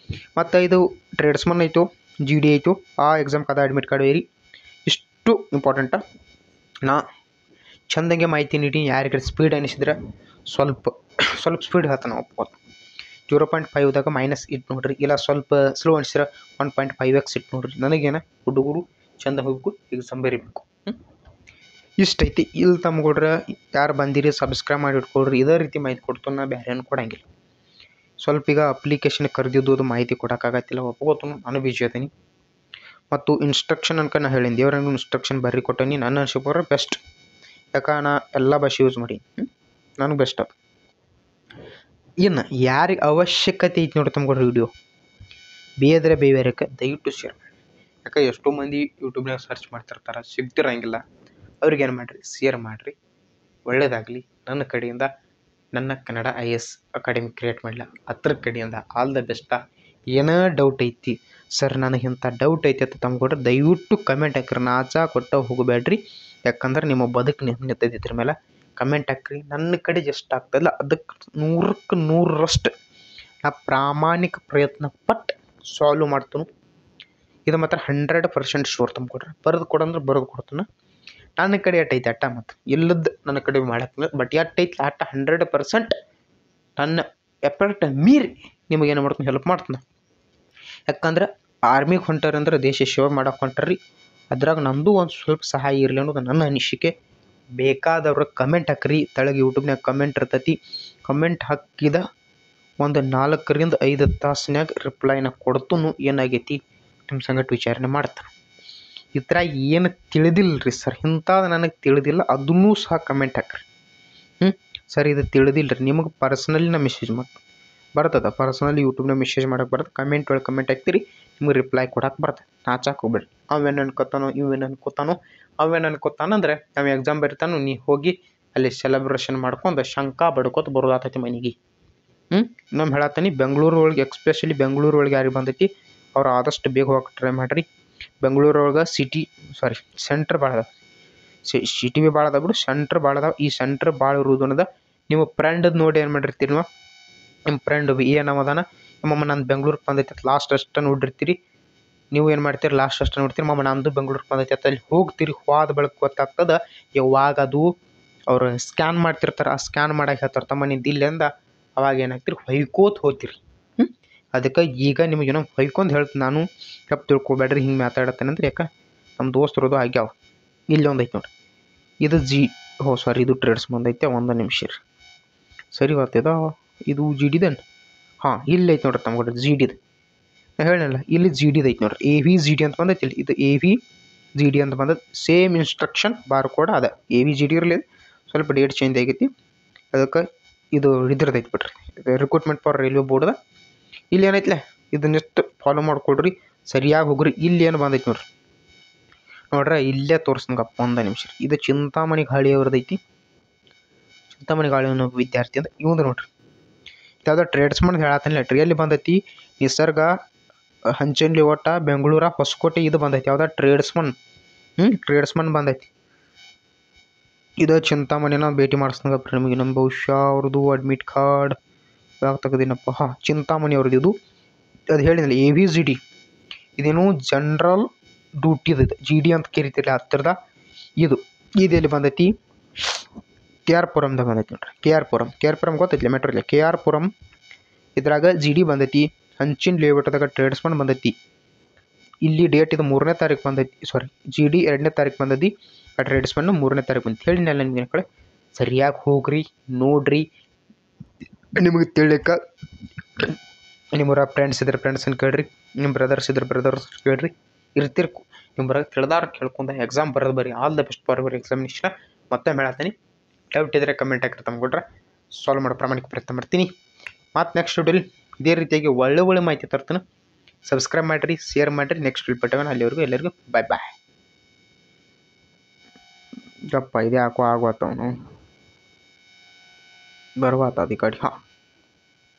ಮತ್ತು ಇದು ಟ್ರೇಡ್ಸ್ಮನ್ ಆಯಿತು ಜಿ ಡಿ ಆಯಿತು ಆ ಎಕ್ಸಾಮ್ಗೆ ಅದ ಅಡ್ಮಿಟ್ ಕಾರ್ಡ್ ವೇರಿ ಇಷ್ಟು ಇಂಪಾರ್ಟೆಂಟ. ನಾ ಚಂದಂಗೆ ಮಾಹಿತಿ ನೀಡಿ ಯಾರಿಗಾರು ಸ್ಪೀಡ್ ಅನಿಸಿದ್ರೆ ಸ್ವಲ್ಪ ಸ್ಪೀಡ್ ಹೇಳ್ತಾನೆ ಒಪ್ಬೋದು. 0.5ದಾಗ ಮೈನಸ್ ಇಟ್ಟು ನೋಡ್ರಿ. ಇಲ್ಲ ಸ್ವಲ್ಪ ಸ್ಲೋ ಅನಿಸಿದ್ರೆ 1.5x ಇಟ್ಟು ನೋಡ್ರಿ. ನನಗೇನ ಹುಡುಗರು ಚಂದ ಹೋಗ್ಬೇಕು ಎಕ್ಸಾಮ್ ಬರೀಬೇಕು. ಇಷ್ಟೈತಿ. ಇಲ್ಲಿ ತಮ್ಗೊಡ್ರೆ ಯಾರು ಬಂದಿರಿ ಸಬ್ಸ್ಕ್ರೈಬ್ ಮಾಡಿ ಇಟ್ಕೊಳ್ರಿ. ಇದೇ ರೀತಿ ಮಾಹಿತಿ ಕೊಡ್ತು ನಾ ಬೇರೆ ಏನು ಕೊಡಂಗಿಲ್ಲ. ಸ್ವಲ್ಪ ಈಗ ಅಪ್ಲಿಕೇಶನ್ ಕರೆದಿದ್ದು ಅದು ಮಾಹಿತಿ ಕೊಡೋಕ್ಕಾಗತ್ತಿಲ್ಲ ಒಪ್ಕೋತು. ನಾನು ಬಿಜಿ ಅದೀನಿ. ಮತ್ತು ಇನ್ಸ್ಟ್ರಕ್ಷನ್ ಅನ್ಕ ನಾ ಹೇಳಿನಿ ದೇವ್ರಂಗೆ ಇನ್ಸ್ಟ್ರಕ್ಷನ್ ಬರ್ರಿ ಕೊಟ್ಟನಿ. ನನ್ನ ಅನ್ಸಿಕೊಂಡ್ರೆ ಬೆಸ್ಟ್. ಯಾಕೆ ನಾ ಎಲ್ಲ ಭಾಷೆ ಯೂಸ್ ಮಾಡಿ ನನಗೆ ಬೆಸ್ಟ್ ಅದು. ಇನ್ನು ಯಾರಿಗೆ ಅವಶ್ಯಕತೆ ಐತಿ ನೋಡಿ ತಮ್ಗೊಡ್ರೆ ವಿಡಿಯೋ ಬೇದ್ರೆ ಬೇರೆಕ್ಕೆ ದಯವಿಟ್ಟು ಶೇರ್ ಮಾಡಿ. ಯಾಕೆ ಎಷ್ಟೋ ಮಂದಿ ಯೂಟ್ಯೂಬ್ನಾಗ ಸರ್ಚ್ ಮಾಡ್ತಿರ್ತಾರೆ ಸಿಗ್ತಿರಂಗಿಲ್ಲ. ಅವ್ರಿಗೆ ಏನು ಮಾಡಿರಿ ಶೇರ್ ಮಾಡಿರಿ. ಒಳ್ಳೆಯದಾಗಲಿ. ನನ್ನ ಕಡೆಯಿಂದ ನನ್ನ ಕನ್ನಡ IAS ಅಕಾಡೆಮಿ ಕ್ರಿಯೇಟ್ ಮಾಡಲ ಅದ್ರ ಕಡೆಯಿಂದ ಆಲ್ ದ ಬೆಸ್ಟ. ಏನೋ ಡೌಟ್ ಐತಿ ಸರ್ ನನಗೆ ಇಂಥ ಡೌಟ್ ಐತಿ ಅಂತ ತಮ್ಗೊಡ್ರೆ ದಯವಿಟ್ಟು ಕಮೆಂಟ್ ಹಾಕ್ರಿ. ನಾಚ ಕೊಟ್ಟ ಹೋಗಬೇಡ್ರಿ. ಯಾಕಂದ್ರೆ ನಿಮ್ಮ ಬದುಕು ನಿಂತೈತಿ ಇದ್ರ ಮೇಲೆ. ಕಮೆಂಟ್ ಹಾಕ್ರಿ. ನನ್ನ ಕಡೆ ಎಷ್ಟು ಆಗ್ತದಲ್ಲ ಅದಕ್ಕೆ 100ಕ್ಕೆ 100ರಷ್ಟು ನಾ ಪ್ರಾಮಾಣಿಕ ಪ್ರಯತ್ನ ಪಟ್ಟು ಸಾಲ್ವ್ ಮಾಡ್ತೀನಿ. ಇದು ಮಾತ್ರ 100% ಶೋರ್ ತಮ್ಕೊಡ್ರಿ. ಬರೆದು ಕೊಡಂದ್ರೆ ಬರೆದು ಕೊಡ್ತಾನೆ. ನನ್ನ ಕಡೆ ಎಟ್ಟೈತಿ ಅಟ್ಟ ಮತ್ತು ಇಲ್ಲದ್ದು ನನ್ನ ಕಡೆ ಮಾಡಕ್ಕೆ ಬಟ್ ಎಟ್ಟೈತಿ ಅಟ್ಟ 100% ನನ್ನ ಎಫರ್ಟ್ ಮೀರಿ ನಿಮಗೇನು ಮಾಡ್ತೀನಿ ಹೆಲ್ಪ್ ಮಾಡ್ತಾನೆ. ಯಾಕಂದ್ರೆ ಆರ್ಮಿಗೆ ಹೊಂಟಾರಂದ್ರೆ ದೇಶ ಸೇವೆ ಮಾಡೋಕೆ ಹೊಂಟಾರ್ರಿ. ಅದ್ರಾಗ ನಮ್ಮದು ಒಂದು ಸ್ವಲ್ಪ ಸಹಾಯ ಇರಲಿ ಅನ್ನೋದು ನನ್ನ ಅನಿಸಿಕೆ. ಬೇಕಾದವ್ರ ಕಮೆಂಟ್ ಹಾಕ್ರಿ. ತೆಳಗೆ ಯೂಟ್ಯೂಬ್ನಾಗ ಕಮೆಂಟ್ ಇರ್ತೈತಿ. ಕಮೆಂಟ್ ಹಾಕಿದ ಒಂದು 4ರಿಂದ 5 ತಾಸಿನಾಗ ರಿಪ್ಲೈನ ಕೊಡ್ತೂ ಏನಾಗೈತಿ ನಿಮ್ಮ ಸಂಗಟ ವಿಚಾರಣೆ ಮಾಡ್ತಾರೆ. ಈ ಥರ ಏನು ತಿಳಿದಿಲ್ಲ ರೀ ಸರ್ ಇಂಥದ್ದು ನನಗೆ ತಿಳಿದಿಲ್ಲ ಅದನ್ನೂ ಸಹ ಕಮೆಂಟ್ ಹಾಕ್ರಿ. ಸರ್ ಇದು ತಿಳಿದಿಲ್ಲ ರೀ ನಿಮಗೆ ಪರ್ಸ್ನಲಿ ನಾ ಮೆಸೇಜ್ ಮಾಡಿ ಬರ್ತದೆ. ಪರ್ಸ್ನಲಿ ಯೂಟ್ಯೂಬ್ನಾಗ ಮೆಸೇಜ್ ಮಾಡೋಕೆ ಬರ್ತದೆ. ಕಮೆಂಟ್ ಒಳಗೆ ಕಮೆಂಟ್ ಹಾಕ್ತೀರಿ ನಿಮ್ಗೆ ರಿಪ್ಲೈ ಕೊಡೋಕೆ ಬರ್ತದೆ. ನಾಚಾಕೆ ಹೋಗ್ಬೇಡಿ. ಅವೇನು ಅನ್ಕೋತಾನೋ ಇವೇನು ಅನ್ಕೋತಾನಂದ್ರೆ ನಾವು ಎಕ್ಸಾಮ್ ಬರಿತಾನೋ ನೀ ಹೋಗಿ ಅಲ್ಲಿ ಸೆಲೆಬ್ರೇಷನ್ ಮಾಡ್ಕೊಂಡು ಶಂಕ ಬಡ್ಕೋತ ಬರೋದಾತೈತಿ ಮನೆಗೆ. ಇನ್ನೊಮ್ಮೆ ಹೇಳತ್ತೀನಿ ಬೆಂಗಳೂರು ಒಳಗೆ ಎಕ್ಸ್ಪೆಷಲಿ ಬೆಂಗಳೂರು ಒಳಗೆ ಯಾರಿಗೆ ಬಂದೈತಿ ಅವ್ರು ಆದಷ್ಟು ಬೇಗ ಹೋಗಕ್ಕೆ ಟ್ರೈ ಮಾಡಿರಿ. ಬೆಂಗಳೂರೊಳಗೆ ಸೆಂಟ್ರ್ ಭಾಳ ಅದಾವೆ. ಸಿಟಿ ಭೀ ಭಾಳ ಅದಾವೆ ಬಿಡು. ಸೆಂಟ್ರ್ ಭಾಳ ಅದಾವೆ. ಈ ಸೆಂಟ್ರ್ ಭಾಳ ಇರೋದು ಅನ್ನೋದು ನಿಮ್ಮ ಫ್ರೆಂಡದ್ದು ನೋಡಿ ಏನು ಮಾಡಿರ್ತೀರಿ ನೀವು. ನಿಮ್ಮ ಫ್ರೆಂಡ್ ಏನವದಾನ ನಮ್ಮಮ್ಮ ನಾನು ಬೆಂಗ್ಳೂರಿಗೆ ಬಂದೈತೆ ಲಾಸ್ಟ್ ಅಷ್ಟು ನೋಡಿರ್ತೀರಿ. ನೀವು ಏನು ಮಾಡ್ತೀರಿ ಲಾಸ್ಟ್ ಅಷ್ಟು ನೋಡ್ತೀರಿ. ಮಮ್ಮ ನಂದು ಬೆಂಗ್ಳೂರಿಗೆ ಬಂದೈತೆ ಅಂತ ಅಲ್ಲಿ ಹೋಗ್ತೀರಿ. ಹೋದ ಬಳಿಕ ಗೊತ್ತಾಗ್ತದೆ ಯಾವಾಗ ಅದು ಅವ್ರು ಸ್ಕ್ಯಾನ್ ಮಾಡ್ತಿರ್ತಾರೆ. ಆ ಸ್ಕ್ಯಾನ್ ಮಾಡಕ್ಕೆ ಹೇಳ್ತಾರೆ ತಮ್ಮ ನಿಂದು ಇಲ್ಲಿಂದ ಅವಾಗ ಏನಾಗ್ತೀರಿ ಹೊಯ್ಕೋತ ಹೋಗ್ತೀರಿ. ಅದಕ್ಕೆ ಈಗ ನಿಮಗೇನೋ ಹೊಯ್ಕೊಂಡು ಹೇಳ್ತೀನಿ ನಾನು. ತಪ್ಪು ತಿಳ್ಕೊಬೇಡ್ರಿ ಹಿಂಗೆ ಮಾತಾಡತ್ತೇನೆ ಅಂದ್ರೆ. ಯಾಕೆ ನಮ್ಮ ದೋಸ್ತರದು ಆಗ್ಯಾವ. ಇಲ್ಲಿ ಒಂದು ಐತೆ ನೋಡಿರಿ ಇದು ಇದು ಟ್ರೇಡ್ಸ್ ಬಂದೈತೆ. ಒಂದು ನಿಮಿಷ ರೀ ಸರಿ ಬರ್ತಿದ ಇದು GDದೇನು ಇಲ್ಲಿ ಐತೆ ನೋಡ್ರಿ ತಮ್ಗೊಡ್ರೆ GDದು ಹೇಳಿಲ್ಲ. ಇಲ್ಲಿ GDದು ಐತೆ ನೋಡ್ರಿ AVGD ಅಂತ ಬಂದೈತಿ. ಇಲ್ಲಿ ಇದು AVGD ಅಂತ ಬಂದದ್ದು. ಸೇಮ್ ಇನ್ಸ್ಟ್ರಕ್ಷನ್ ಬಾರ್ ಕೋಡ್ ಅದ AVGD ಇರಲಿ. ಸ್ವಲ್ಪ ಡೇಟ್ ಚೇಂಜ್ ಆಗೈತಿ ಅದಕ್ಕೆ ಇದು ಇದ್ರದ್ದು ಐತೆ ಬಿಡ್ರಿ. ರಿಕ್ರೂಟ್ಮೆಂಟ್ ಫಾರ್ ರೈಲ್ವೆ ಬೋರ್ಡ್ದ ಇಲ್ಲಿ ಏನೈತ್ಲೆ ಇದನ್ನೆಷ್ಟು ಫಾಲೋ ಮಾಡ್ಕೊಳ್ರಿ, ಸರಿಯಾಗಿ ಹೋಗ್ರಿ. ಇಲ್ಲಿ ಏನು ಬಂದೈತಿ ನೋಡ್ರಿ, ನೋಡ್ರೆ ಇಲ್ಲೇ ತೋರಿಸ್ನಗಪ್ಪ ಒಂದು ನಿಮಿಷ. ಇದು ಚಿಂತಾಮಣಿ ಗಾಳಿ ಅವ್ರದೈತಿ. ಚಿಂತಾಮಣಿ ಗಾಳಿ ಅನ್ನೋ ವಿದ್ಯಾರ್ಥಿ ಅಂತ ಇವಂದು ನೋಡ್ರಿ. ಯಾವುದೋ ಟ್ರೇಡ್ಸ್ಮನ್ ಹೇಳತ್ತಲ್ಲ, ಎಲ್ಲಿ ಬಂದೈತಿ ನಿಸರ್ಗ ಹಂಚನ್ಲಿ ಒಟ್ಟ ಬೆಂಗಳೂರ ಹೊಸಕೋಟೆ ಇದು ಬಂದೈತಿ. ಯಾವುದೋ ಟ್ರೇಡ್ಸ್ಮನ್ ಬಂದೈತಿ. ಇದು ಚಿಂತಾಮಣಿನ ಭೇಟಿ ಮಾಡಿಸ್ನಗಪ್ಪ ನಿಮಗೆ. ನಮ್ಮ ಬಹುಶಃ ಅವ್ರದ್ದು ಅಡ್ಮಿಟ್ ಕಾರ್ಡ್ ಯಾವಾಗ ತೆಗೆದಿನಪ್ಪ, ಹಾಂ ಚಿಂತಾಮಣಿ ಅವ್ರದ್ದು ಇದು. ಅದು ಹೇಳಿದ್ನಲ್ಲ AVGD, ಇದೇನು ಜನರಲ್ ಡ್ಯೂಟಿದು GD ಅಂತ ಕರಿತಿರಲಿಲ್ಲ ಹತ್ತಿರದ ಇದು. ಎಲ್ಲಿ ಬಂದೈತಿ, KR ಪುರಂದಾಗ ಬಂದೈತಿ ನೋಡ್ರಿ. KR ಪುರಂ ಗೊತ್ತೈತಿಲ್ಲ, ಮೆಟ್ರೋ ಇಲ್ಲ. KR ಪುರಂ ಇದ್ರಾಗ GD ಬಂದೈತಿ. ಹಂಚಿನ ಲೇಔಟ್ದಾಗ ಟ್ರೇಡ್ಸ್ಮನ್ ಬಂದೈತಿ. ಇಲ್ಲಿ ಡೇಟ್ ಇದು 3ನೇ ತಾರೀಕು ಬಂದೈತಿ. ಸಾರಿ, GD 2ನೇ ತಾರೀಕು ಬಂದೈತಿ, ಆ ಟ್ರೇಡ್ಸ್ಮನ್ 3ನೇ ತಾರೀಕು ಬಂದು ಹೇಳಿನಲ್ಲ ನಿಮಗೆ ಕಡೆ. ಸರಿಯಾಗಿ ಹೋಗ್ರಿ, ನೋಡ್ರಿ. ನಿಮಗೆ ತಿಳಿಯಕ್ಕೆ ನಿಮ್ಮರ ಫ್ರೆಂಡ್ಸ್ ಇದ್ರೆ ಫ್ರೆಂಡ್ಸನ್ನು ಕೇಳ್ರಿ, ನಿಮ್ಮ ಬ್ರದರ್ಸ್ ಇದ್ರೆ ಬ್ರದರ್ಸ್ ಕೇಳ್ರಿ. ಇರ್ತಿರ್ಕು ನಿಮ್ಮರ ತಿಳಿದಾರ ಕೇಳ್ಕೊಂಡ ಎಕ್ಸಾಮ್ ಬರೋದು ಬರೀ. All the best for your examination. ಮತ್ತೆ ಹೇಳತ್ತೀನಿ, ಡೌಟ್ ಇದ್ದರೆ ಕಮೆಂಟ್ ಹಾಕಿ ತಂದ್ಕೊಟ್ರೆ ಸಾಲ್ವ್ ಮಾಡೋ ಪ್ರಾಮಾಣಿಕ ಪ್ರಯತ್ನ ಮಾಡ್ತೀನಿ. ಮತ್ತು ನೆಕ್ಸ್ಟ್ ವಿಡಿಯೋಲಿ ಇದೇ ರೀತಿಯಾಗಿ ಒಳ್ಳೆ ಮಾಹಿತಿ ತರ್ತಾನೆ. ಸಬ್ಸ್ಕ್ರೈಬ್ ಮಾಡಿರಿ, ಶೇರ್ ಮಾಡಿರಿ. ನೆಕ್ಸ್ಟ್ ವಿಡಿಯೋ ಬಿಟ್ಟವನ ಅಲ್ಲಿವರೆಗೂ ಎಲ್ಲರಿಗೂ ಬಾಯ್. ಗಪ್ಪ ಇದೆ ಹಾಕೋ ಆಗುವತ್ತವನು ಬರುವಾತ ಅದಿ ಕಡೆ. ಹಾಂ.